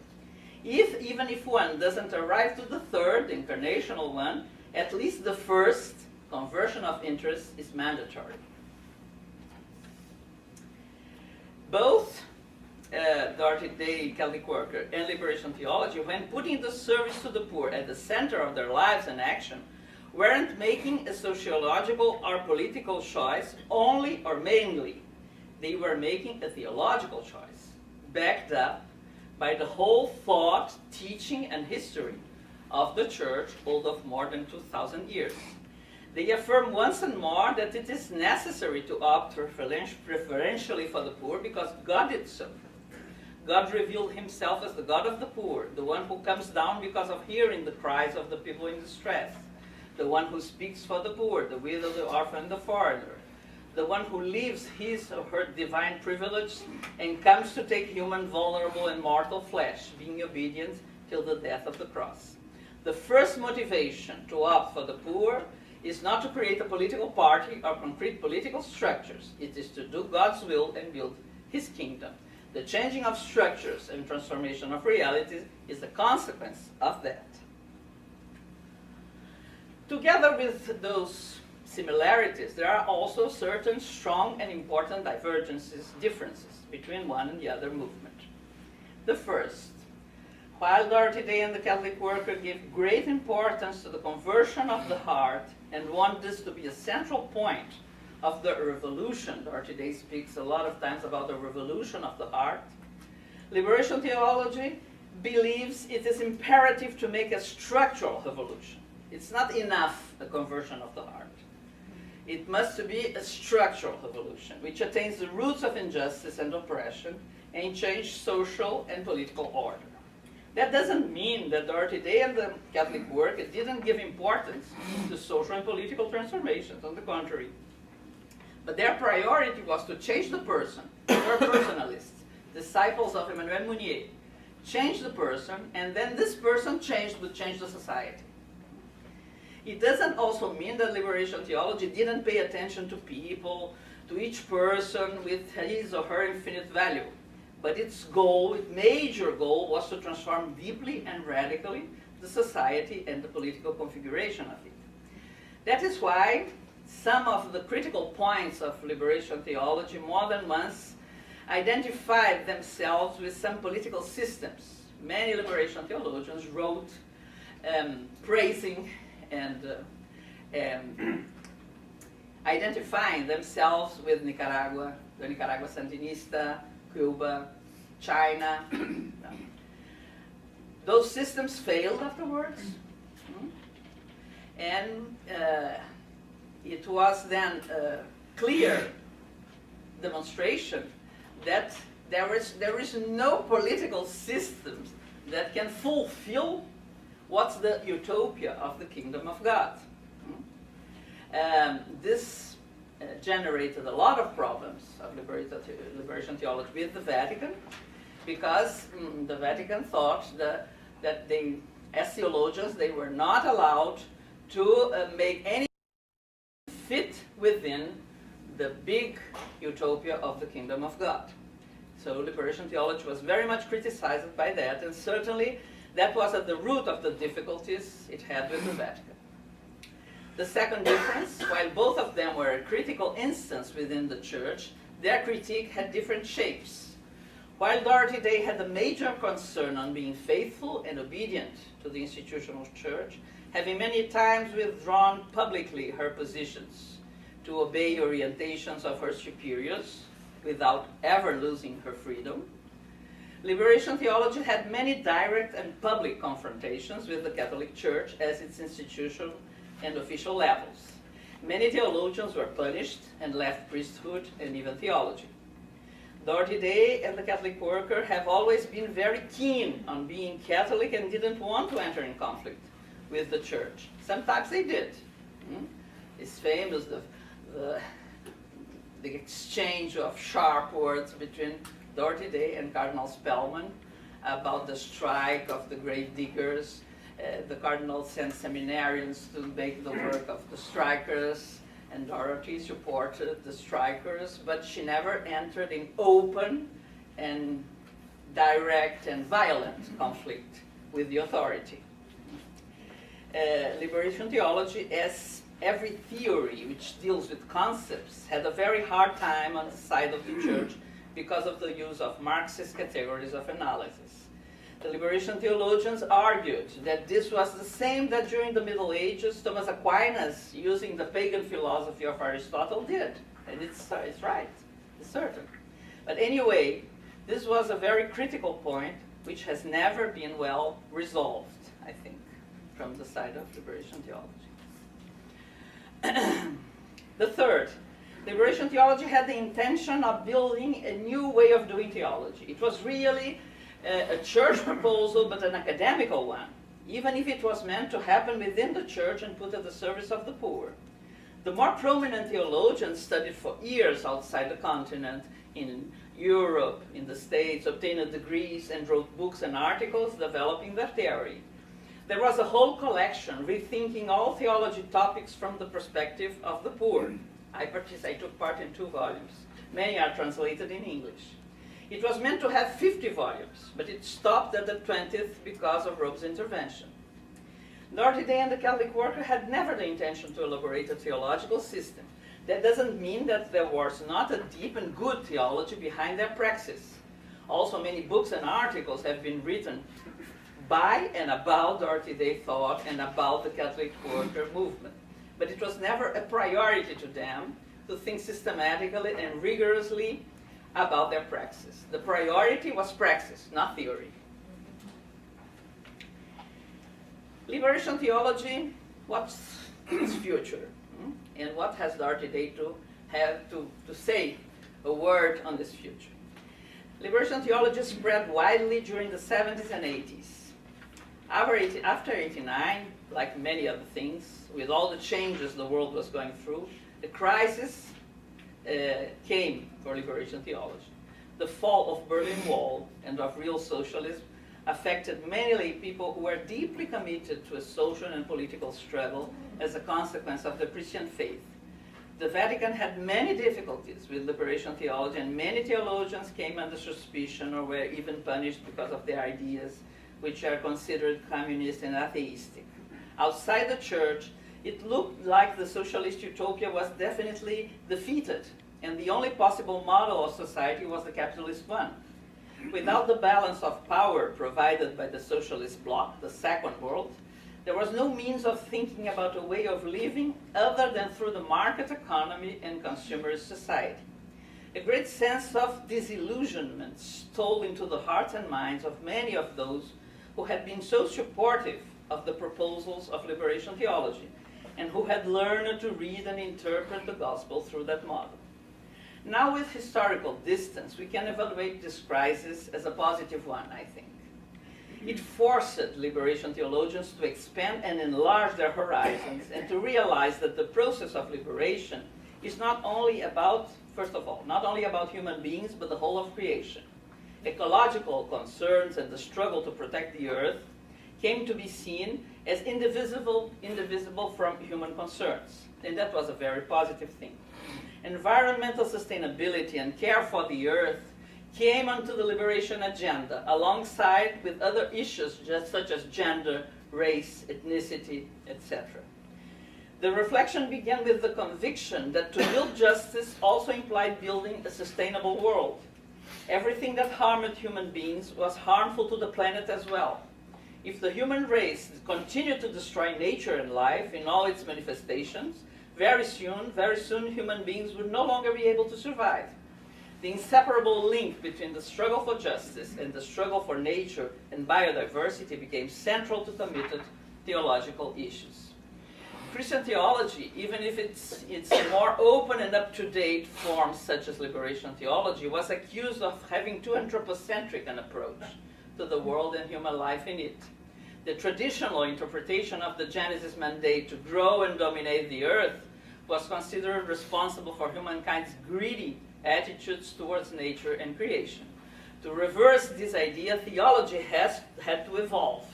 Speaker 2: Even if one doesn't arrive to the third, the incarnational one, at least the first, conversion of interest, is mandatory. Both Dorothy Day, Catholic worker, and liberation theology, when putting the service to the poor at the center of their lives and action, weren't making a sociological or political choice only or mainly. They were making a theological choice, backed up by the whole thought, teaching, and history of the Church, old of more than 2,000 years. They affirm once and more that it is necessary to opt preferentially for the poor because God did so. God revealed himself as the God of the poor, the one who comes down because of hearing the cries of the people in distress, the one who speaks for the poor, the widow, the orphan, the foreigner, the one who leaves his or her divine privilege and comes to take human, vulnerable, and mortal flesh, being obedient till the death of the cross. The first motivation to opt for the poor is not to create a political party or concrete political structures. It is to do God's will and build his kingdom. The changing of structures and transformation of realities is the consequence of that. Together with those similarities, there are also certain strong and important differences between one and the other movement. The first, while Dorothy Day and the Catholic worker give great importance to the conversion of the heart and want this to be a central point of the revolution, Dorothy Day speaks a lot of times about the revolution of the heart, liberation theology believes it is imperative to make a structural revolution. It's not enough a conversion of the heart. It must be a structural revolution, which attains the roots of injustice and oppression and change social and political order. That doesn't mean that Dorothy Day and the Catholic work didn't give importance to social and political transformations. On the contrary, But their priority was to change the person. They were personalists, disciples of Emmanuel Mounier. Change the person, and then this person would change the society. It doesn't also mean that liberation theology didn't pay attention to people, to each person with his or her infinite value. But its major goal, was to transform deeply and radically the society and the political configuration of it. That is why some of the critical points of liberation theology more than once identified themselves with some political systems. Many liberation theologians wrote praising and identifying themselves with Nicaragua, the Nicaragua Sandinista, Cuba, China. Those systems failed afterwards. And it was then a clear demonstration that there is no political system that can fulfill what's the utopia of the kingdom of God. This generated a lot of problems of liberation theology with the Vatican, because the Vatican thought that they, as theologians, they were not allowed to make any fit within the big utopia of the kingdom of God. So liberation theology was very much criticized by that, and certainly that was at the root of the difficulties it had with the Vatican. The second difference, while both of them were a critical instance within the church, their critique had different shapes. While Dorothy Day had a major concern on being faithful and obedient to the institutional church, having many times withdrawn publicly her positions to obey orientations of her superiors without ever losing her freedom, liberation theology had many direct and public confrontations with the Catholic Church as its institution and official levels. Many theologians were punished and left priesthood and even theology. Dorothy Day and the Catholic worker have always been very keen on being Catholic and didn't want to enter in conflict with the church. Sometimes they did. It's famous, the exchange of sharp words between Dorothy Day and Cardinal Spellman about the strike of the grave diggers. The Cardinal sent seminarians to make the work of the strikers, and Dorothy supported the strikers, but she never entered in open and direct and violent conflict with the authority. Liberation theology, as every theory which deals with concepts, had a very hard time on the side of the church because of the use of Marxist categories of analysis. The liberation theologians argued that this was the same that during the Middle Ages Thomas Aquinas, using the pagan philosophy of Aristotle, did. And it's right, it's certain. But anyway, this was a very critical point which has never been well resolved, I think, from the side of liberation theology. The third, liberation theology had the intention of building a new way of doing theology. It was really a church proposal, but an academical one, even if it was meant to happen within the church and put at the service of the poor. The more prominent theologians studied for years outside the continent, in Europe, in the States, obtained degrees and wrote books and articles developing their theory. There was a whole collection rethinking all theology topics from the perspective of the poor. I took part in 2 volumes. Many are translated in English. It was meant to have 50 volumes, but it stopped at the 20th because of Rome's intervention. Dorothy Day and the Catholic worker had never the intention to elaborate a theological system. That doesn't mean that there was not a deep and good theology behind their praxis. Also, many books and articles have been written by and about Dorothy Day thought and about the Catholic worker movement. But it was never a priority to them to think systematically and rigorously about their praxis. The priority was praxis, not theory. Liberation theology, what's its future? And what has Dorothy Day to have to say a word on this future? Liberation theology spread widely during the 70s and 80s. After 89, like many other things, with all the changes the world was going through, the crisis came for liberation theology. The fall of Berlin Wall and of real socialism affected mainly people who were deeply committed to a social and political struggle as a consequence of the Christian faith. The Vatican had many difficulties with liberation theology, and many theologians came under suspicion or were even punished because of their ideas, which are considered communist and atheistic. Outside the church, it looked like the socialist utopia was definitely defeated, and the only possible model of society was the capitalist one. Without the balance of power provided by the socialist bloc, the Second World, there was no means of thinking about a way of living other than through the market economy and consumerist society. A great sense of disillusionment stole into the hearts and minds of many of those who had been so supportive of the proposals of liberation theology and who had learned to read and interpret the gospel through that model. Now, with historical distance, we can evaluate this crisis as a positive one, I think. It forced liberation theologians to expand and enlarge their horizons and to realize that the process of liberation is not only about, first of all, not only about human beings, but the whole of creation. Ecological concerns and the struggle to protect the earth came to be seen as indivisible from human concerns, and that was a very positive thing. Environmental sustainability and care for the earth came onto the liberation agenda alongside with other issues such as gender, race, ethnicity, etc. The reflection began with the conviction that to build justice also implied building a sustainable world. Everything that harmed human beings was harmful to the planet as well. If the human race continued to destroy nature and life in all its manifestations, very soon human beings would no longer be able to survive. The inseparable link between the struggle for justice and the struggle for nature and biodiversity became central to committed theological issues. Christian theology, even if its more open and up-to-date forms such as liberation theology, was accused of having too anthropocentric an approach to the world and human life in it. The traditional interpretation of the Genesis mandate to grow and dominate the earth was considered responsible for humankind's greedy attitudes towards nature and creation. To reverse this idea, theology had to evolve.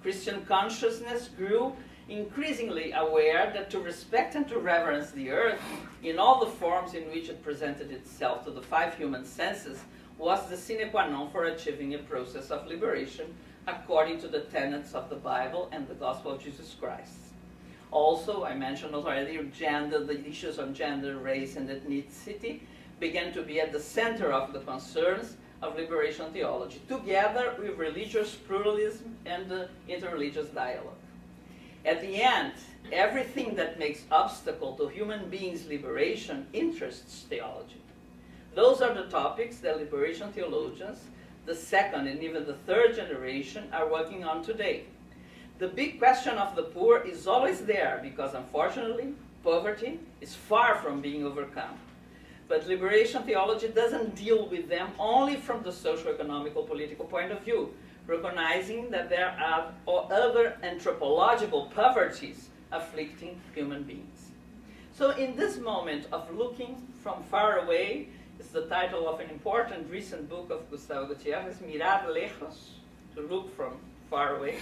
Speaker 2: Christian consciousness grew increasingly aware that to respect and to reverence the earth in all the forms in which it presented itself to the five human senses was the sine qua non for achieving a process of liberation according to the tenets of the Bible and the gospel of Jesus Christ. Also, I mentioned already, the issues on gender, race, and ethnicity began to be at the center of the concerns of liberation theology, together with religious pluralism and interreligious dialogue. At the end, everything that makes obstacle to human beings' liberation interests theology. Those are the topics that liberation theologians, the second and even the third generation, are working on today. The big question of the poor is always there because, unfortunately, poverty is far from being overcome. But liberation theology doesn't deal with them only from the socio-economical political point of view, recognizing that there are other anthropological poverties afflicting human beings. So in this moment of looking from far away, is the title of an important recent book of Gustavo Gutierrez, Mirar Lejos, to look from far away.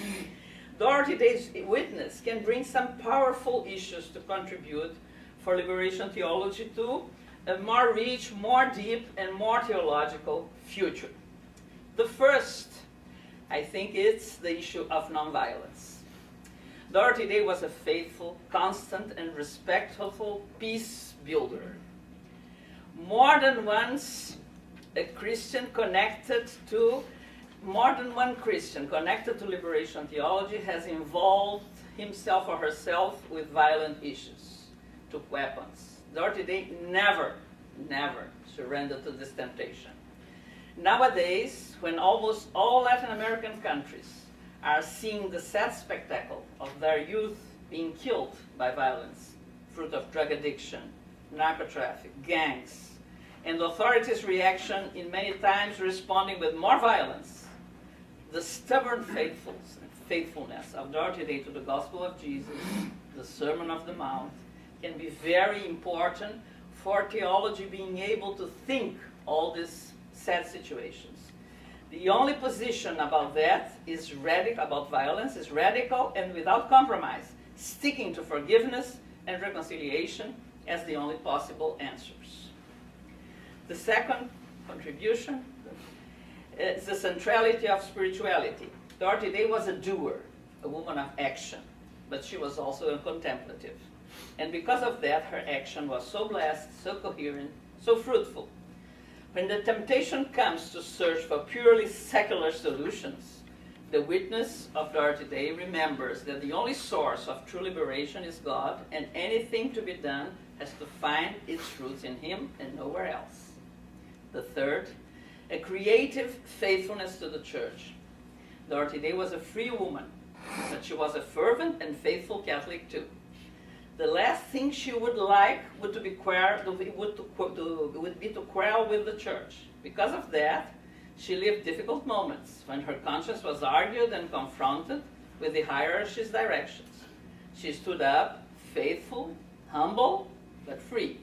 Speaker 2: Dorothy Day's witness can bring some powerful issues to contribute for liberation theology to a more rich, more deep, and more theological future. The first, I think, it's the issue of nonviolence. Dorothy Day was a faithful, constant, and respectful peace builder. More than once, more than one Christian connected to liberation theology has involved himself or herself with violent issues, took weapons. Dorothy Day never surrendered to this temptation. Nowadays, when almost all Latin American countries are seeing the sad spectacle of their youth being killed by violence, fruit of drug addiction, narco traffic, gangs, and authorities' reaction in many times responding with more violence, the stubborn faithfulness of Dorothy Day to the gospel of Jesus, the Sermon of the Mount, can be very important for theology being able to think all these sad situations. The only position about that is radical, about violence, is radical and without compromise, sticking to forgiveness and reconciliation as the only possible answers. The second contribution is the centrality of spirituality. Dorothy Day was a doer, a woman of action, but she was also a contemplative. And because of that, her action was so blessed, so coherent, so fruitful. When the temptation comes to search for purely secular solutions, the witness of Dorothy Day remembers that the only source of true liberation is God, and anything to be done has to find its roots in Him and nowhere else. The third, a creative faithfulness to the church. Dorothy Day was a free woman, but she was a fervent and faithful Catholic too. The last thing she would like would be to quarrel with the church. Because of that, she lived difficult moments when her conscience was argued and confronted with the hierarchy's directions. She stood up, faithful, humble, but free.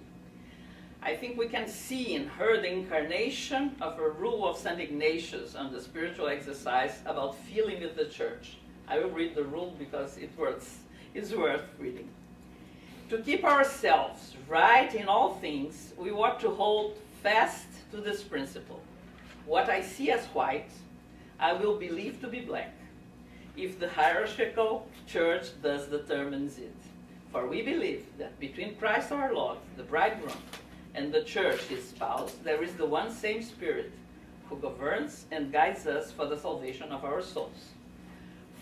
Speaker 2: I think we can see in her the incarnation of a rule of St. Ignatius on the spiritual exercise about feeling with the church. I will read the rule because it's worth reading. To keep ourselves right in all things, we ought to hold fast to this principle. What I see as white, I will believe to be black, if the hierarchical church thus determines it. For we believe that between Christ our Lord, the bridegroom, and the church, his spouse, there is the one same Spirit, who governs and guides us for the salvation of our souls.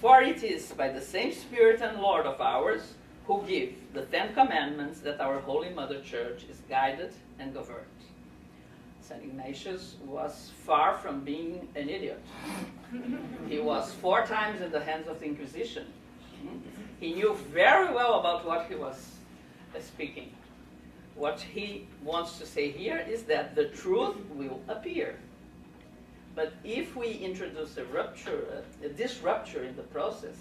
Speaker 2: For it is by the same Spirit and Lord of ours, who give the 10 Commandments, that our Holy Mother Church is guided and governed. St. Ignatius was far from being an idiot. He was 4 times in the hands of the Inquisition. He knew very well about what he was speaking. What he wants to say here is that the truth will appear. But if we introduce a disrupture in the process,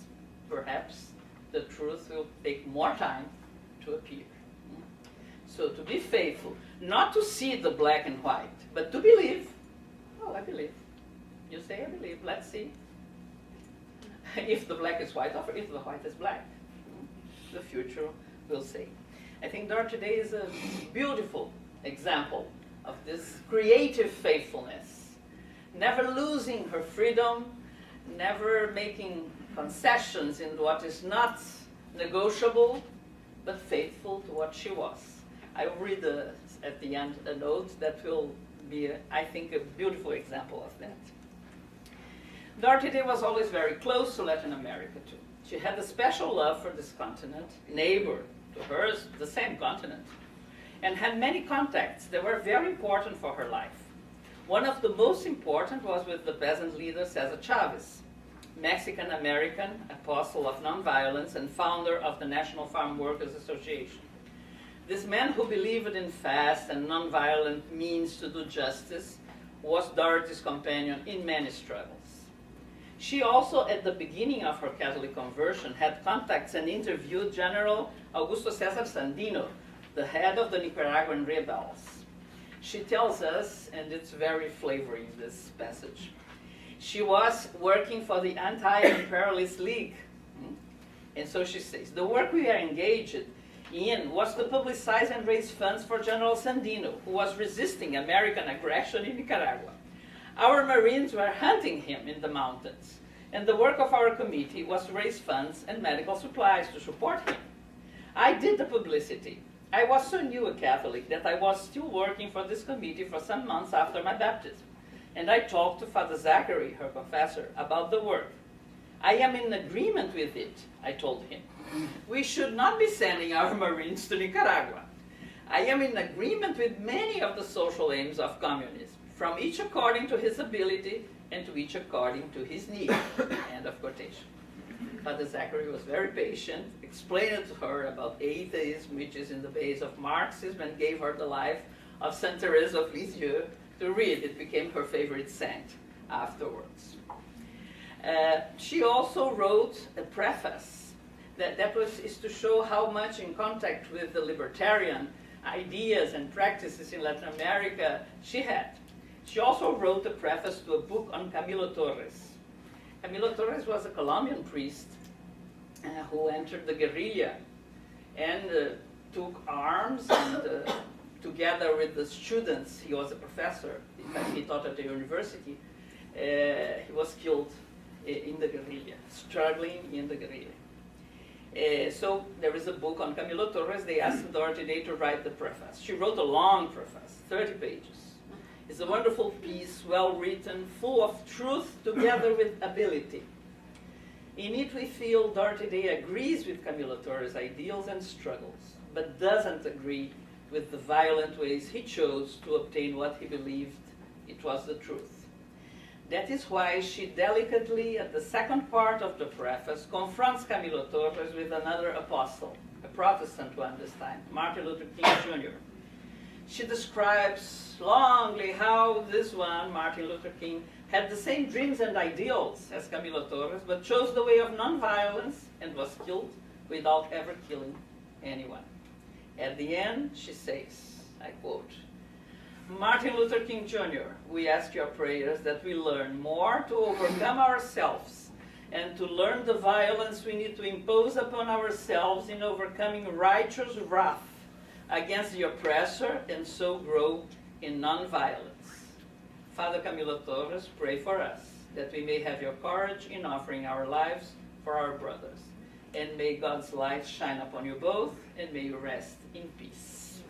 Speaker 2: perhaps the truth will take more time to appear. So to be faithful, not to see the black and white, but to believe. Oh, I believe. You say I believe, let's see. If the black is white or if the white is black. The future will say. I think Dorothy Day is a beautiful example of this creative faithfulness. Never losing her freedom, never making concessions in what is not negotiable, but faithful to what she was. I will read at the end a note that will be, I think, a beautiful example of that. Dorothy Day was always very close to Latin America too. She had a special love for this continent, neighbor to hers, the same continent, and had many contacts that were very important for her life. One of the most important was with the peasant leader Cesar Chavez, Mexican-American apostle of nonviolence and founder of the National Farm Workers Association. This man who believed in fast and nonviolent means to do justice was Dorothy's companion in many struggles. She also, at the beginning of her Catholic conversion, had contacts and interviewed General Augusto César Sandino, the head of the Nicaraguan rebels. She tells us, and it's very flavoring, this passage, she was working for the Anti-Imperialist League. And so she says, the work we are engaged in was to publicize and raise funds for General Sandino, who was resisting American aggression in Nicaragua. Our Marines were hunting him in the mountains, and the work of our committee was to raise funds and medical supplies to support him. I did the publicity. I was so new a Catholic that I was still working for this committee for some months after my baptism, and I talked to Father Zachary, her confessor, about the work. I am in agreement with it, I told him. We should not be sending our Marines to Nicaragua. I am in agreement with many of the social aims of communism, from each according to his ability and to each according to his need. End of quotation. Father Zachary was very patient, explained to her about atheism, which is in the base of Marxism, and gave her the life of Saint Therese of Lisieux to read. It became her favorite saint afterwards. She also wrote a preface that is to show how much in contact with the libertarian ideas and practices in Latin America she had. She also wrote a preface to a book on Camilo Torres. Camilo Torres was a Colombian priest who entered the guerrilla and took arms and together with the students, he was a professor, in fact he taught at the university, he was killed in the guerrilla, struggling in the guerrilla. So there is a book on Camilo Torres. They asked Dorothy Day to write the preface. She wrote a long preface, 30 pages. It's a wonderful piece, well written, full of truth together with ability. In it we feel Dorothy Day agrees with Camilo Torres' ideals and struggles, but doesn't agree with the violent ways he chose to obtain what he believed it was the truth. That is why she delicately, at the second part of the preface, confronts Camilo Torres with another apostle, a Protestant one this time, Martin Luther King Jr. She describes longly how this one, Martin Luther King, had the same dreams and ideals as Camilo Torres, but chose the way of nonviolence and was killed without ever killing anyone. At the end, she says, I quote, Martin Luther King Jr., we ask your prayers that we learn more to overcome ourselves and to learn the violence we need to impose upon ourselves in overcoming righteous wrath against the oppressor and so grow in nonviolence. Father Camilo Torres, pray for us that we may have your courage in offering our lives for our brothers. And may God's light shine upon you both, and may you rest in peace.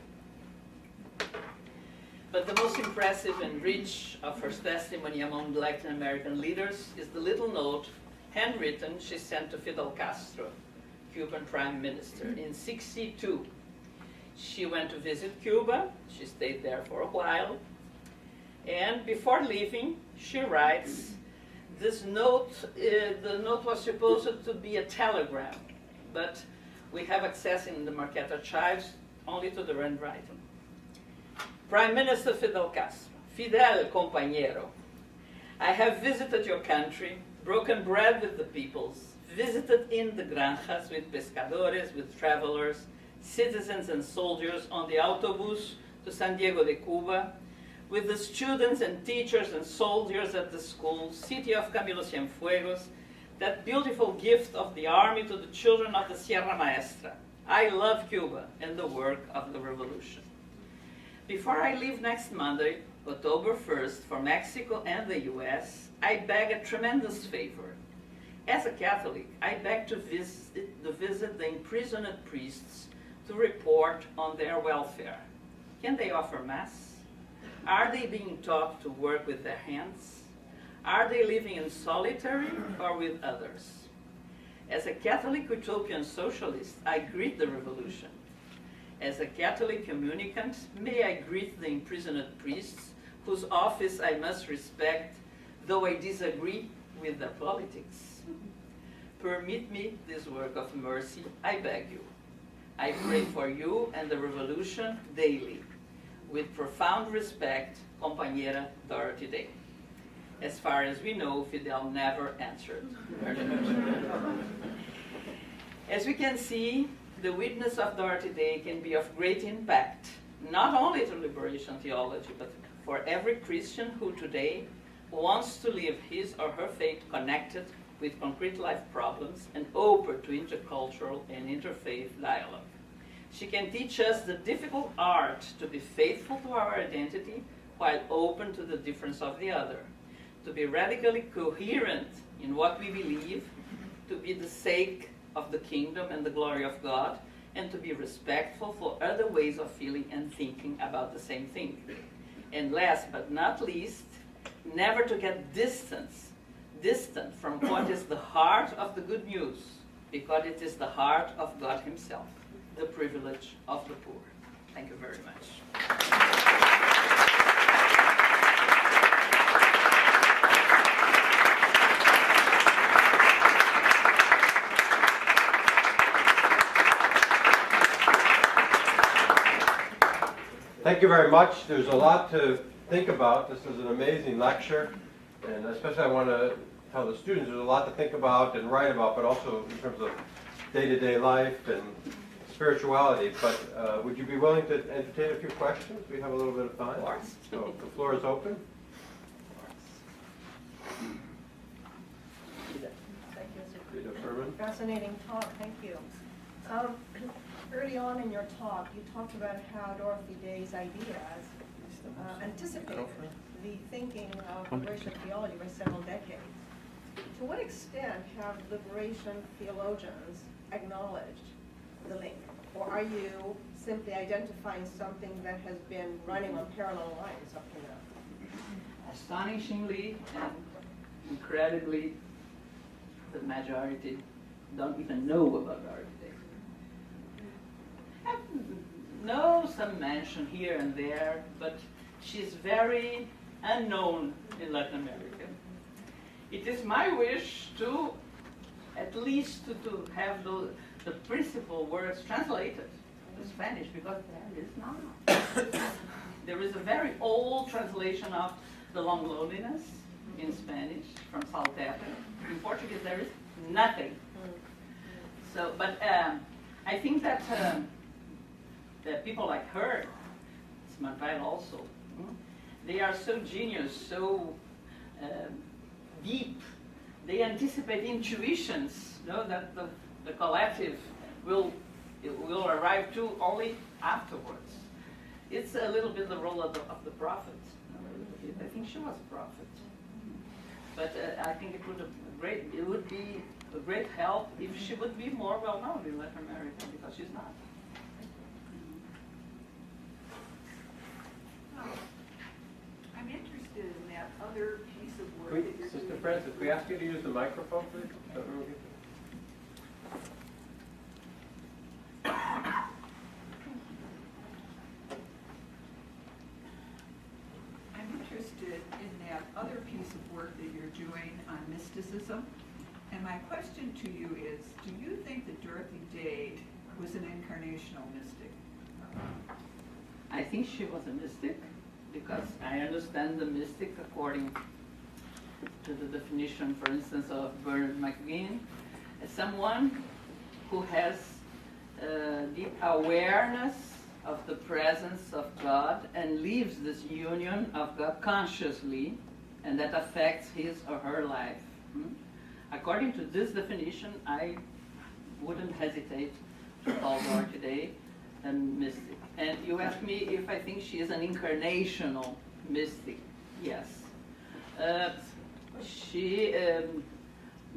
Speaker 2: But the most impressive and rich of her testimony among Latin American leaders is the little note, handwritten, she sent to Fidel Castro, Cuban Prime Minister, in '62. She went to visit Cuba. She stayed there for a while. And before leaving, she writes, this note, the note was supposed to be a telegram, but we have access in the Marquette archives only to the handwriting. Prime Minister Fidel Castro, Fidel compañero, I have visited your country, broken bread with the peoples, visited in the granjas with pescadores, with travelers, citizens and soldiers on the autobus to San Diego de Cuba, with the students and teachers and soldiers at the school, city of Camilo Cienfuegos, that beautiful gift of the army to the children of the Sierra Maestra. I love Cuba and the work of the revolution. Before I leave next Monday, October 1st, for Mexico and the US, I beg a tremendous favor. As a Catholic, I beg to visit the imprisoned priests to report on their welfare. Can they offer Mass? Are they being taught to work with their hands? Are they living in solitary or with others? As a Catholic utopian socialist, I greet the revolution. As a Catholic communicant, may I greet the imprisoned priests, whose office I must respect, though I disagree with their politics. Permit me this work of mercy, I beg you. I pray for you and the revolution daily. With profound respect, compañera Dorothy Day. As far as we know, Fidel never answered her note. As we can see, the witness of Dorothy Day can be of great impact, not only to liberation theology, but for every Christian who today wants to live his or her faith connected with concrete life problems and open to intercultural and interfaith dialogue. She can teach us the difficult art to be faithful to our identity while open to the difference of the other, to be radically coherent in what we believe, to be the sake of the kingdom and the glory of God, and to be respectful for other ways of feeling and thinking about the same thing. And last but not least, never to get distant from what is the heart of the good news, because it is the heart of God Himself, the privilege of the poor. Thank you very much.
Speaker 1: Thank you very much. There's a lot to think about. This is an amazing lecture, and especially I want to tell the students there's a lot to think about and write about, but also in terms of day-to-day life and spirituality, but would you be willing to entertain a few questions? We have a little bit of time.
Speaker 2: Of course.
Speaker 1: So the floor is open.
Speaker 3: Thank you.
Speaker 1: Rita Furman.
Speaker 3: Fascinating talk, thank you. Early on in your talk, you talked about how Dorothy Day's ideas anticipated the thinking of liberation theology by several decades. To what extent have liberation theologians acknowledged the link? Or are you simply identifying something that has been running on parallel lines up to now?
Speaker 2: Astonishingly and incredibly, the majority don't even know about Dorothy Day. I know some mention here and there, but she's very unknown in Latin America. It is my wish to, at least to have the principal words translated to Spanish, because there is not. There is a very old translation of The Long Loneliness in Spanish from Saltepe. In Portuguese there is nothing. So, but I think that that people like her, Marvel also, they are so genius, so deep. They anticipate intuitions, that the collective will arrive to only afterwards. It's a little bit the role of the prophet. I think she was a prophet, but I think it would be a great help if she would be more well known in Latin America, because she's not.
Speaker 4: I'm interested in that other piece of work
Speaker 1: Wait,
Speaker 4: that you're
Speaker 1: Sister
Speaker 4: doing.
Speaker 1: Francis, we ask you to use the microphone, please.
Speaker 4: I'm interested in that other piece of work that you're doing on mysticism. And my question to you is, do you think that Dorothy Day was an incarnational mystic?
Speaker 2: I think she was a mystic, because I understand the mystic according to the definition, for instance, of Bernard McGuinn, as someone who has deep awareness of the presence of God and lives this union of God consciously, and that affects his or her life. According to this definition, I wouldn't hesitate to call Dorothy Day a mystic. And you asked me if I think she is an incarnational mystic. Yes.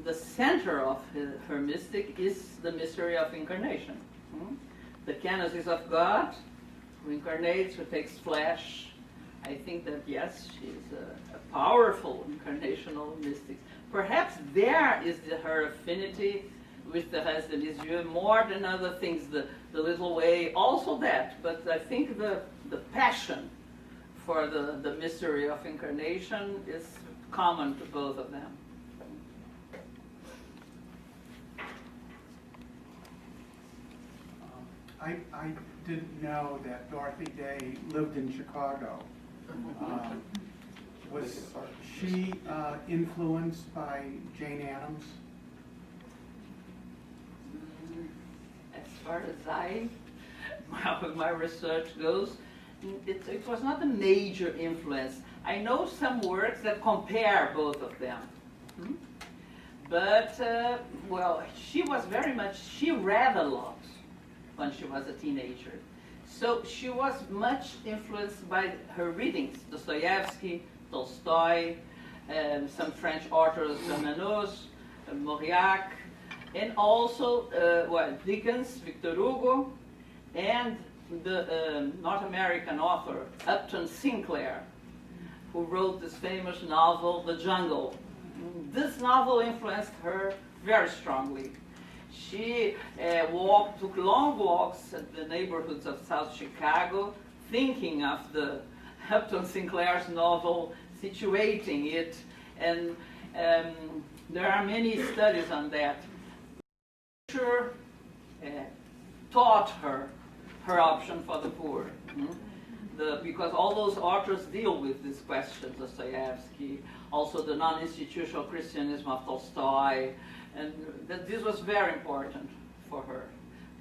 Speaker 2: The center of her mystic is the mystery of incarnation. The kenosis of God, who incarnates, who takes flesh. I think that, yes, she's a powerful incarnational mystic. Perhaps there is her affinity with the Thérèse de Lisieux more than other things, the little way, also that. But I think the passion for the mystery of incarnation is common to both of them.
Speaker 5: I didn't know that Dorothy Day lived in Chicago. Was she influenced by Jane Addams?
Speaker 2: As far as my research goes, it was not a major influence. I know some works that compare both of them. But, well, she read a lot when she was a teenager. So she was much influenced by her readings, Dostoevsky, Tolstoy, some French authors, Bernanos, Mauriac, and also Dickens, Victor Hugo, and the North American author, Upton Sinclair, who wrote this famous novel, The Jungle. This novel influenced her very strongly. She took long walks at the neighborhoods of South Chicago, thinking of the Upton Sinclair's novel, situating it, and there are many studies on that. Sure, taught her option for the poor, because all those authors deal with these questions, Dostoevsky, also the non-institutional Christianism of Tolstoy, and this was very important for her.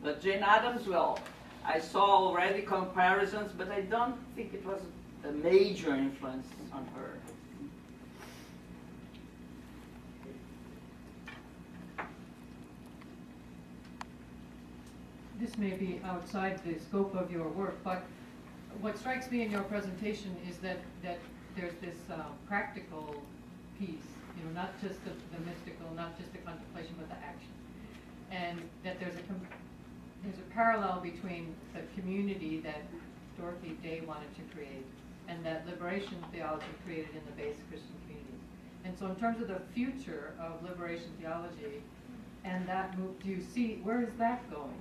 Speaker 2: But Jane Addams, well, I saw already comparisons, but I don't think it was a major influence on her.
Speaker 6: This may be outside the scope of your work, but what strikes me in your presentation is that there's this practical piece, not just the mystical, not just the contemplation, but the action. And that there's a parallel between the community that Dorothy Day wanted to create and that liberation theology created in the base Christian communities. And so in terms of the future of liberation theology and that move, do you see, where is that going?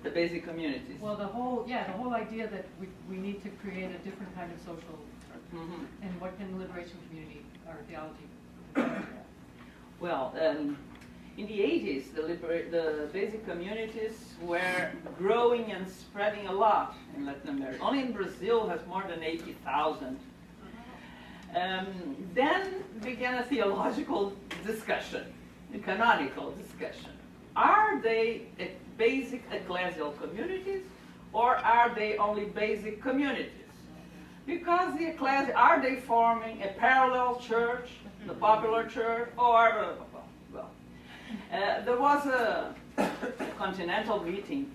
Speaker 2: The basic communities.
Speaker 6: Well, the whole idea that we need to create a different kind of social, and what can the liberation community or theology do that?
Speaker 2: Well, in the 80s, the basic communities were growing and spreading a lot in Latin America. Only in Brazil has more than 80,000. Then began a theological discussion, a canonical discussion. Are they basic ecclesial communities, or are they only basic communities? Because the ecclesia, are they forming a parallel church, the popular church, or, well, there was a continental meeting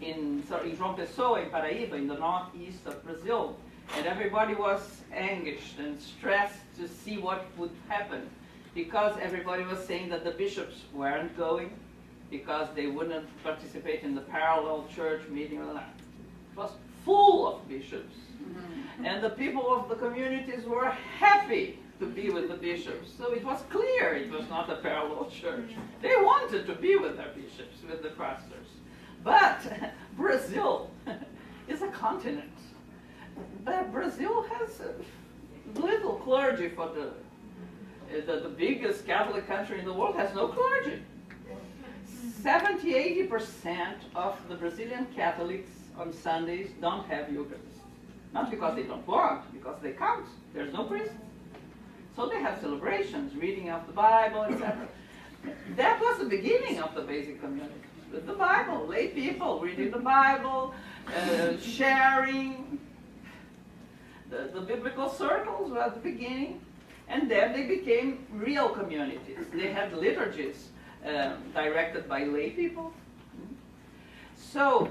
Speaker 2: in João Pessoa, in Paraíba, in the northeast of Brazil, and everybody was anguished and stressed to see what would happen, because everybody was saying that the bishops weren't going, because they wouldn't participate in the parallel church meeting. It was full of bishops. And the people of the communities were happy to be with the bishops. So it was clear it was not a parallel church. They wanted to be with their bishops, with the pastors. But Brazil is a continent. But Brazil has little clergy for the biggest Catholic country in the world has no clergy. 70–80% of the Brazilian Catholics on Sundays don't have Eucharist. Not because they don't want, because they can't. There's no priest. So they have celebrations, reading of the Bible, etc. That was the beginning of the basic community. With the Bible, lay people reading the Bible, sharing. The biblical circles were at the beginning. And then they became real communities. They had liturgies. Directed by lay people. So,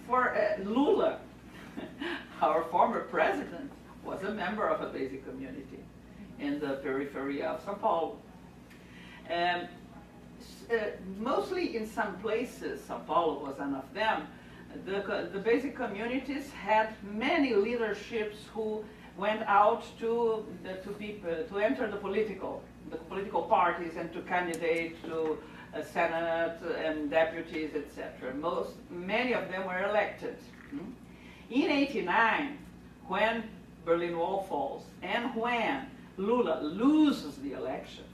Speaker 2: for Lula, our former president, was a member of a basic community in the periphery of São Paulo. Mostly in some places, São Paulo was one of them, the basic communities had many leaderships who went out to enter the political parties and to candidate to a Senate and deputies, etc. Many of them were elected. In '89, when Berlin Wall falls and when Lula loses the election,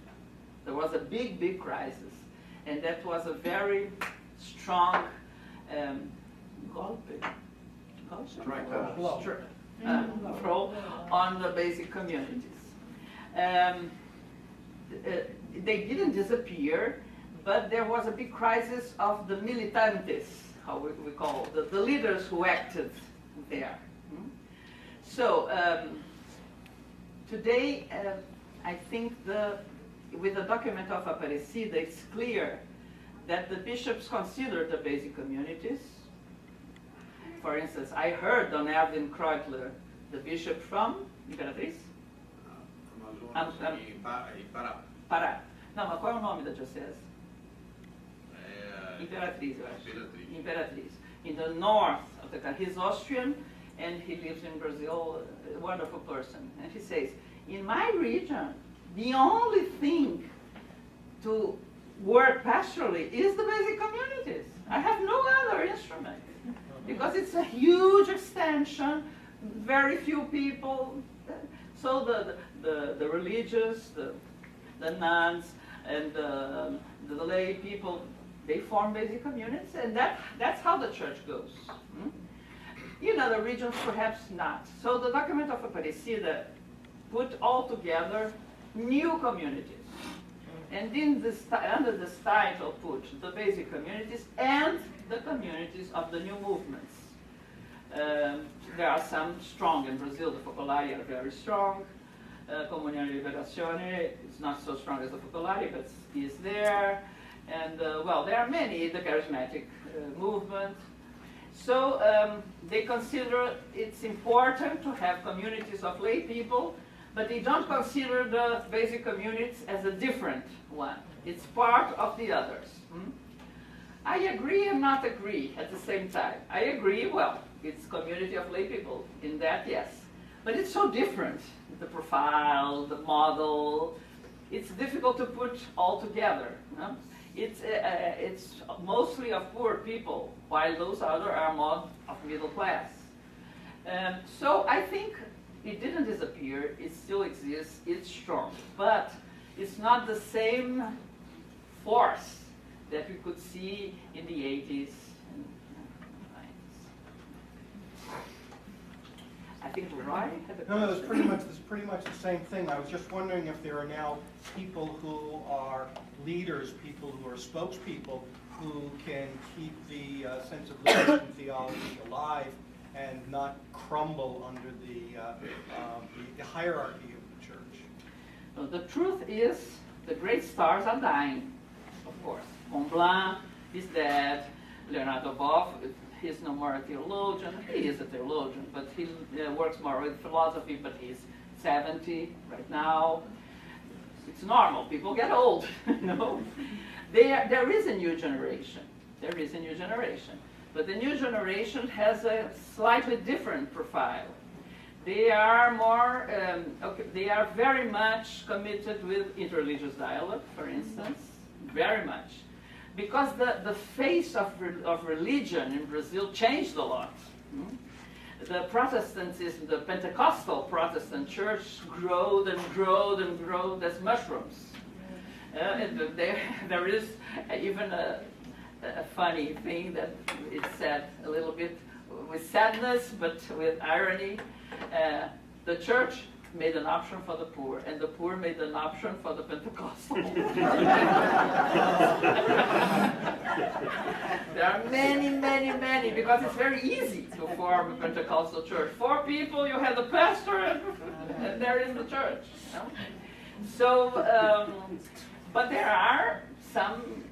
Speaker 2: there was a big crisis, and that was a very strong throw on the basic communities. They didn't disappear, but there was a big crisis of the militantes, how we call the leaders who acted there. So today, I think with the document of Aparecida, it's clear that the bishops consider the basic communities. For instance, I heard Don Erwin Kreutler, the bishop from Imperatriz? Pará. Não, mas qual é o nome da diocese? Imperatriz, eu acho. Imperatriz. In the north of the country. He's Austrian and he lives in Brazil, a wonderful person. And he says, in my region, the only thing to work pastorally is the basic communities. I have no other instrument. Because it's a huge extension, very few people. So the religious, the nuns, and the lay people, they form basic communities, and that's how the church goes. In other regions, perhaps not. So the document of Aparecida put all together new communities. And in this, under this title put the basic communities and the communities of the new movements. There are some strong in Brazil. The Focolari are very strong. Comunione e Liberazione is not so strong as the Focolari, but is there. And well, there are many, the charismatic movement. So they consider it's important to have communities of lay people, but they don't consider the basic communities as a different one. It's part of the others. I agree and not agree at the same time. I agree, well, it's community of lay people, in that, yes. But it's so different, the profile, the model. It's difficult to put all together. No? It's mostly of poor people, while those other are more of middle class. So I think it didn't disappear, it still exists, it's strong. But it's not the same force that we could see in the 80s and 90s. I think Roy had a question.
Speaker 7: No, it's pretty much the same thing. I was just wondering if there are now people who are leaders, people who are spokespeople, who can keep the sense of liberation theology alive and not crumble under the hierarchy of the church.
Speaker 2: No, the truth is, the great stars are dying, of course. Mont Blanc is dead. Leonardo Boff, he's no more a theologian. He is a theologian, but he works more with philosophy, but he's 70 right now. It's normal. People get old, you know. There is a new generation. There is a new generation. But the new generation has a slightly different profile. They are more, they are very much committed with interreligious dialogue, for instance, very much. Because the face of religion in Brazil changed a lot. The Protestantism, the Pentecostal Protestant church growed and growed and growed as mushrooms. There is even a funny thing that is said a little bit with sadness, but with irony. The church made an option for the poor, and the poor made an option for the Pentecostal. There are many, many, many, because it's very easy to form a Pentecostal church. 4 people, you have the pastor, and there is the church. You know? So, but there are some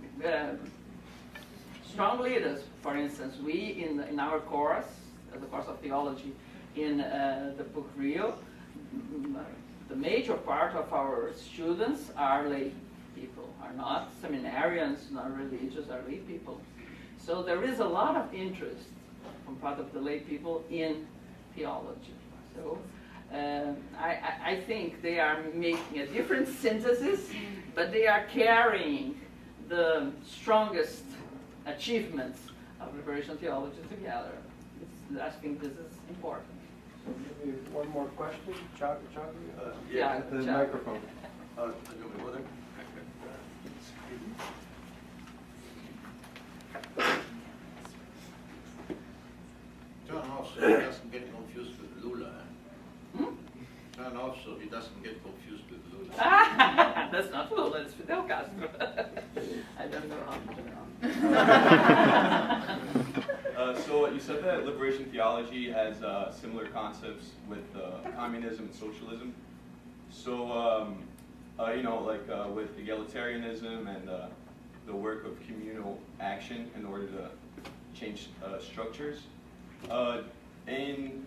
Speaker 2: strong leaders. For instance, we in our course, the course of theology in the book Rio, the major part of our students are lay people, are not seminarians, not religious, are lay people. So there is a lot of interest on part of the lay people in theology. So I think they are making a different synthesis, but they are carrying the strongest achievements of liberation theology together. I think this is important.
Speaker 1: Maybe one more question, Chuck?
Speaker 2: Yeah,
Speaker 1: the
Speaker 2: Chuck.
Speaker 1: microphone.
Speaker 8: Turn off so he doesn't get confused with Lula. Turn off so he doesn't get confused with Lula.
Speaker 2: That's not Lula, it's Fidel Castro. I don't know how to turn on.
Speaker 9: So you said that liberation theology has similar concepts with communism and socialism. So, you know, like with egalitarianism and the work of communal action in order to change structures. In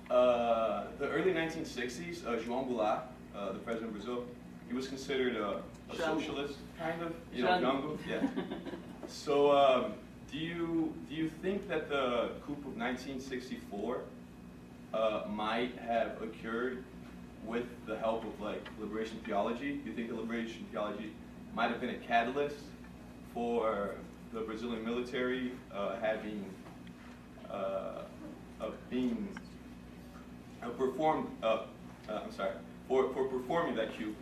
Speaker 9: the early 1960s, João Goulart, the president of Brazil, he was considered a socialist, kind of, you know, Jango, yeah. So, do you think that the coup of 1964 might have occurred with the help of like liberation theology? Do you think the liberation theology might have been a catalyst for the Brazilian military having for performing that coup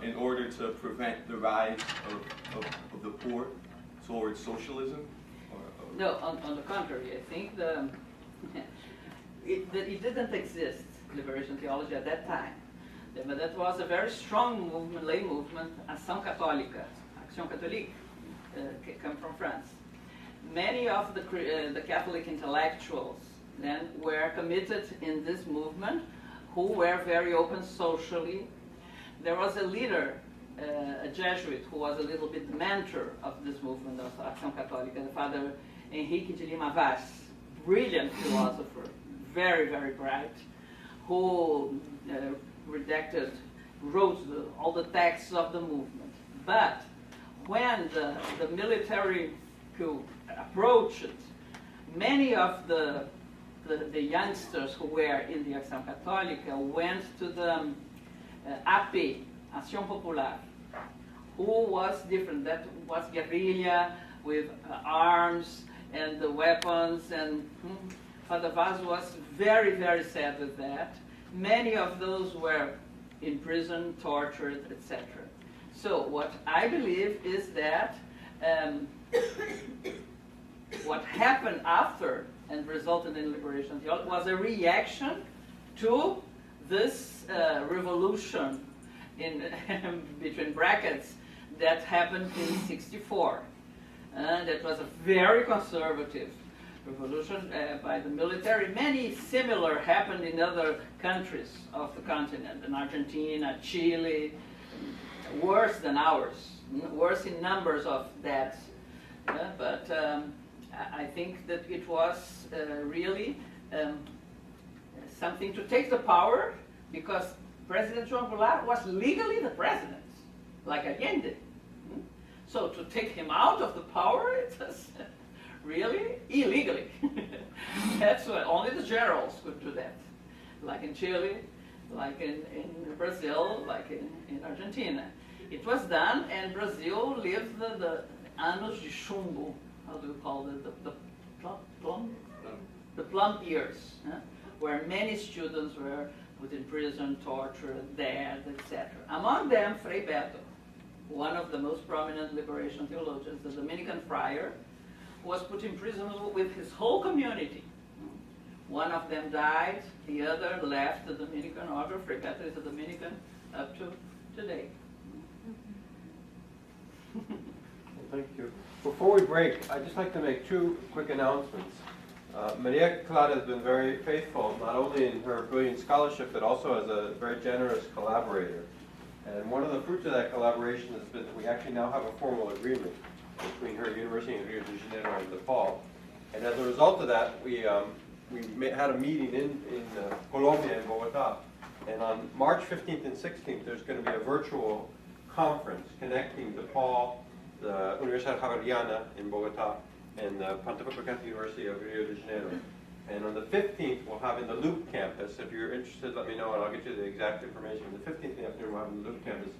Speaker 9: in order to prevent the rise of the poor towards socialism?
Speaker 2: No, on the contrary, I think it didn't exist, liberation theology, at that time. But that was a very strong movement, lay movement, Action Catholique, come from France. Many of the Catholic intellectuals then were committed in this movement, who were very open socially. There was a leader, a Jesuit, who was a little bit the mentor of this movement of Action Catholique, the Father Henrique de Lima Vaz, brilliant philosopher, very, very bright, who wrote all the texts of the movement. But when the military coup approached, many of the youngsters who were in the Action Catholique went to the AP, Action Popular, who was different. That was guerrilla with arms and the weapons, and Father Vaz was very, very sad with that. Many of those were in prison, tortured, etc. So what I believe is that what happened after and resulted in liberation theology was a reaction to this revolution in between brackets that happened in '64. That was a very conservative revolution by the military. Many similar happened in other countries of the continent, in Argentina, Chile, worse than ours, worse in numbers of deaths. But I think that it was really something to take the power, because President João Goulart was legally the president, like Allende. So to take him out of the power, it was really illegally. That's what only the generals could do that, like in Chile, like in Brazil, like in Argentina. It was done, and Brazil lived the anos de chumbo, how do you call it, the plum years, where many students were put in prison, tortured, dead, etc. Among them, Frei Beto, one of the most prominent liberation theologians, the Dominican friar, was put in prison with his whole community. One of them died, the other left the Dominican order. Frei Beto is a Dominican up to today.
Speaker 1: Thank you. Before we break, I'd just like to make two quick announcements. Maria Clara has been very faithful, not only in her brilliant scholarship, but also as a very generous collaborator. And one of the fruits of that collaboration has been that we actually now have a formal agreement between her university in Rio de Janeiro and DePaul. And as a result of that, we had a meeting in Colombia, in Bogota. And on March 15th and 16th, there's going to be a virtual conference connecting DePaul, the Universidad Javeriana in Bogota, and the Pontifical Catholic University of Rio de Janeiro. And on the 15th, we'll have in the Loop campus, if you're interested, let me know and I'll get you the exact information. On the 15th in the afternoon, we'll have in the Loop campus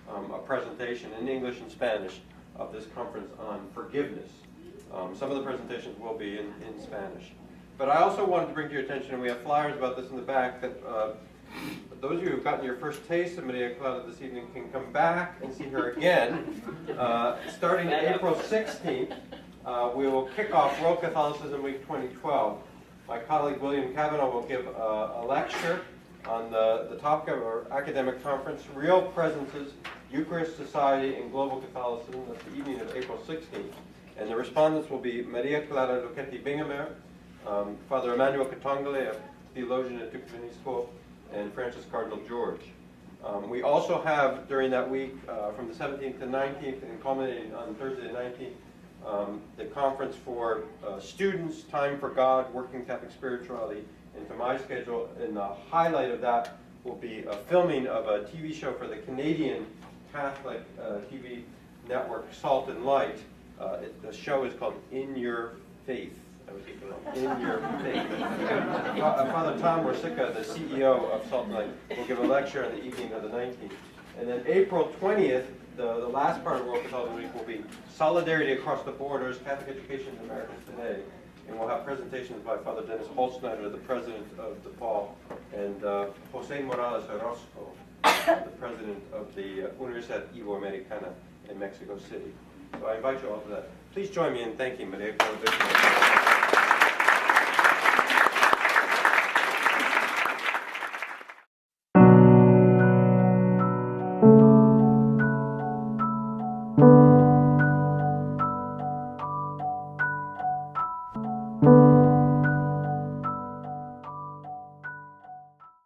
Speaker 1: a presentation in English and Spanish of this conference on forgiveness. Some of the presentations will be in Spanish. But I also wanted to bring to your attention, and we have flyers about this in the back, that those of you who've gotten your first taste of Maria Clara this evening can come back and see her again. Starting April 16th, we will kick off World Catholicism Week 2012. My colleague William Cavanaugh will give a lecture on the topic of our academic conference, Real Presences, Eucharist, Society, and Global Catholicism. That's the evening of April 16th. And the respondents will be Maria Clara Luchetti Bingamer, Father Emmanuel Katongale, a theologian at Duke School, and Francis Cardinal George. We also have, during that week, from the 17th to 19th, and culminating on Thursday the 19th, the conference for students, Time for God, Working Catholic Spirituality, and to my schedule. And the highlight of that will be a filming of a TV show for the Canadian Catholic TV network, Salt and Light. The show is called In Your Faith. In Your Faith. Father Tom Morsica, the CEO of Salt and Light, will give a lecture on the evening of the 19th. And then April 20th, the last part of World Catholicism Week will be Solidarity Across the Borders, Catholic Education in America Today. And we'll have presentations by Father Dennis Holzschneider, the president of DePaul, and Jose Morales Orozco, the president of the Universidad Iberoamericana in Mexico City. So I invite you all to that. Please join me in thanking Maria Clara.